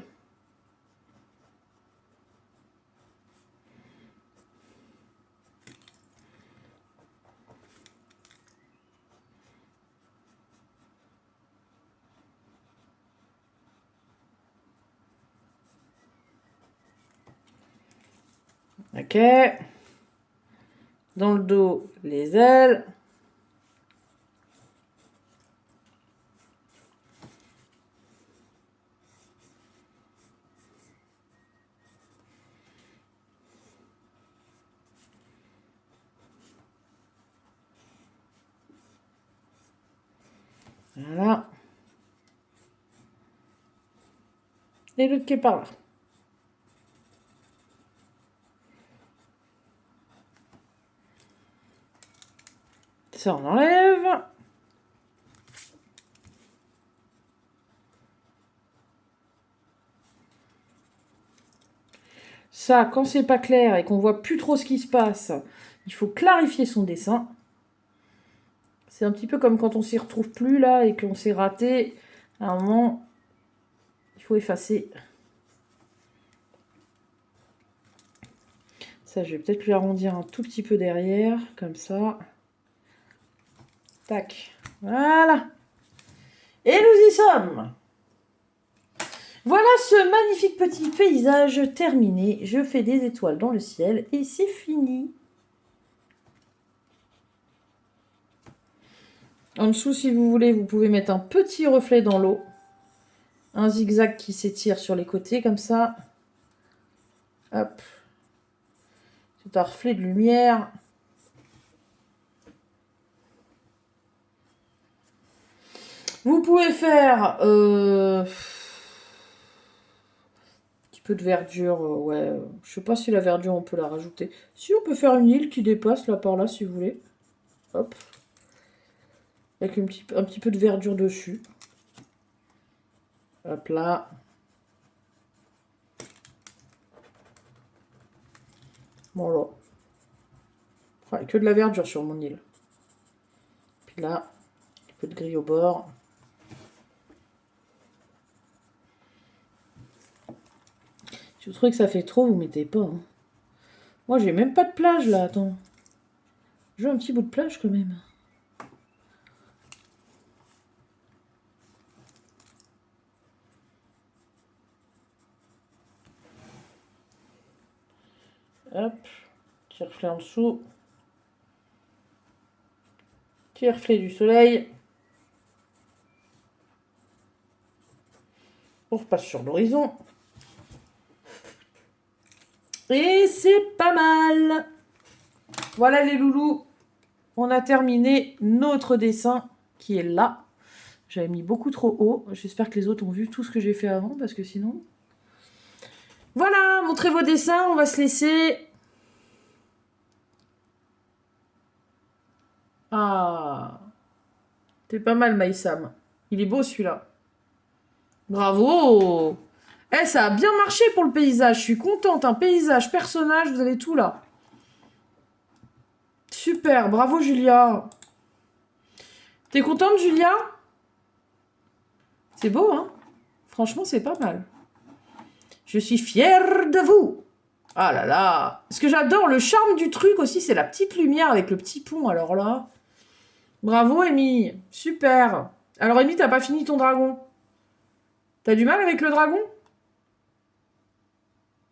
Ok. Dans le dos, les ailes. Voilà. Et l'autre qui est par là. Ça, on enlève. Ça, quand c'est pas clair et qu'on voit plus trop ce qui se passe, il faut clarifier son dessin. C'est un petit peu comme quand on s'y retrouve plus là et qu'on s'est raté. À un moment, il faut effacer. Ça, je vais peut-être lui arrondir un tout petit peu derrière, comme ça. Tac. Voilà. Et nous y sommes. Voilà ce magnifique petit paysage terminé. Je fais des étoiles dans le ciel et c'est fini. En dessous, si vous voulez, vous pouvez mettre un petit reflet dans l'eau. Un zigzag qui s'étire sur les côtés, comme ça. Hop. C'est un reflet de lumière. Vous pouvez faire un petit peu de verdure. Ouais, je sais pas si la verdure, on peut la rajouter. Si, on peut faire une île qui dépasse là par là, si vous voulez. Hop. Avec un petit peu de verdure dessus. Hop là. Voilà. Enfin, que de la verdure sur mon île. Puis là, un petit peu de gris au bord. Si vous trouvez que ça fait trop, vous mettez pas. Hein. Moi, j'ai même pas de plage là, attends. Je veux un petit bout de plage quand même. Hop, petit reflet en dessous. Petit reflet du soleil. On repasse sur l'horizon. Et c'est pas mal. Voilà les loulous. On a terminé notre dessin qui est là. J'avais mis beaucoup trop haut. J'espère que les autres ont vu tout ce que j'ai fait avant parce que sinon... Voilà, montrez vos dessins. On va se laisser... Ah, c'est pas mal, Maïsam. Il est beau, celui-là. Bravo! Eh, ça a bien marché pour le paysage. Je suis contente. Un paysage, personnage, vous avez tout, là. Super. Bravo, Julia. T'es contente, Julia? C'est beau, hein? Franchement, c'est pas mal. Je suis fière de vous. Ah là là. Ce que j'adore, le charme du truc aussi, c'est la petite lumière avec le petit pont. Alors là... Bravo, Amy. Super. Alors, Amy, t'as pas fini ton dragon? T'as du mal avec le dragon?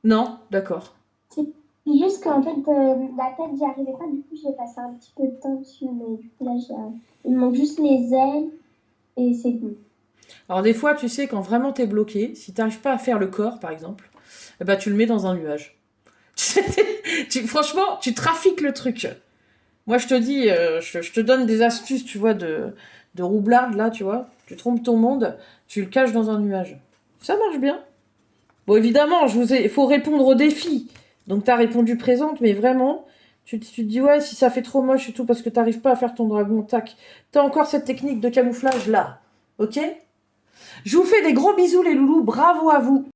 Non? D'accord. C'est juste qu'en fait, la tête, j'y arrivais pas. Du coup, j'ai passé un petit peu de temps dessus. Mais du coup, là, il me manque juste les ailes. Et c'est bon. Alors, des fois, tu sais, quand vraiment t'es bloqué, si t'arrives pas à faire le corps, par exemple, eh ben, tu le mets dans un nuage. Franchement, tu trafiques le truc. Moi, je te dis, je te donne des astuces, tu vois, de roublarde, là, tu vois. Tu trompes ton monde, tu le caches dans un nuage. Ça marche bien. Bon, évidemment, il faut répondre au défi. Donc, t'as répondu présente, mais vraiment, tu te dis, ouais, si ça fait trop moche et tout, parce que t'arrives pas à faire ton dragon, tac. T'as encore cette technique de camouflage, là. Ok? Je vous fais des gros bisous, les loulous. Bravo à vous.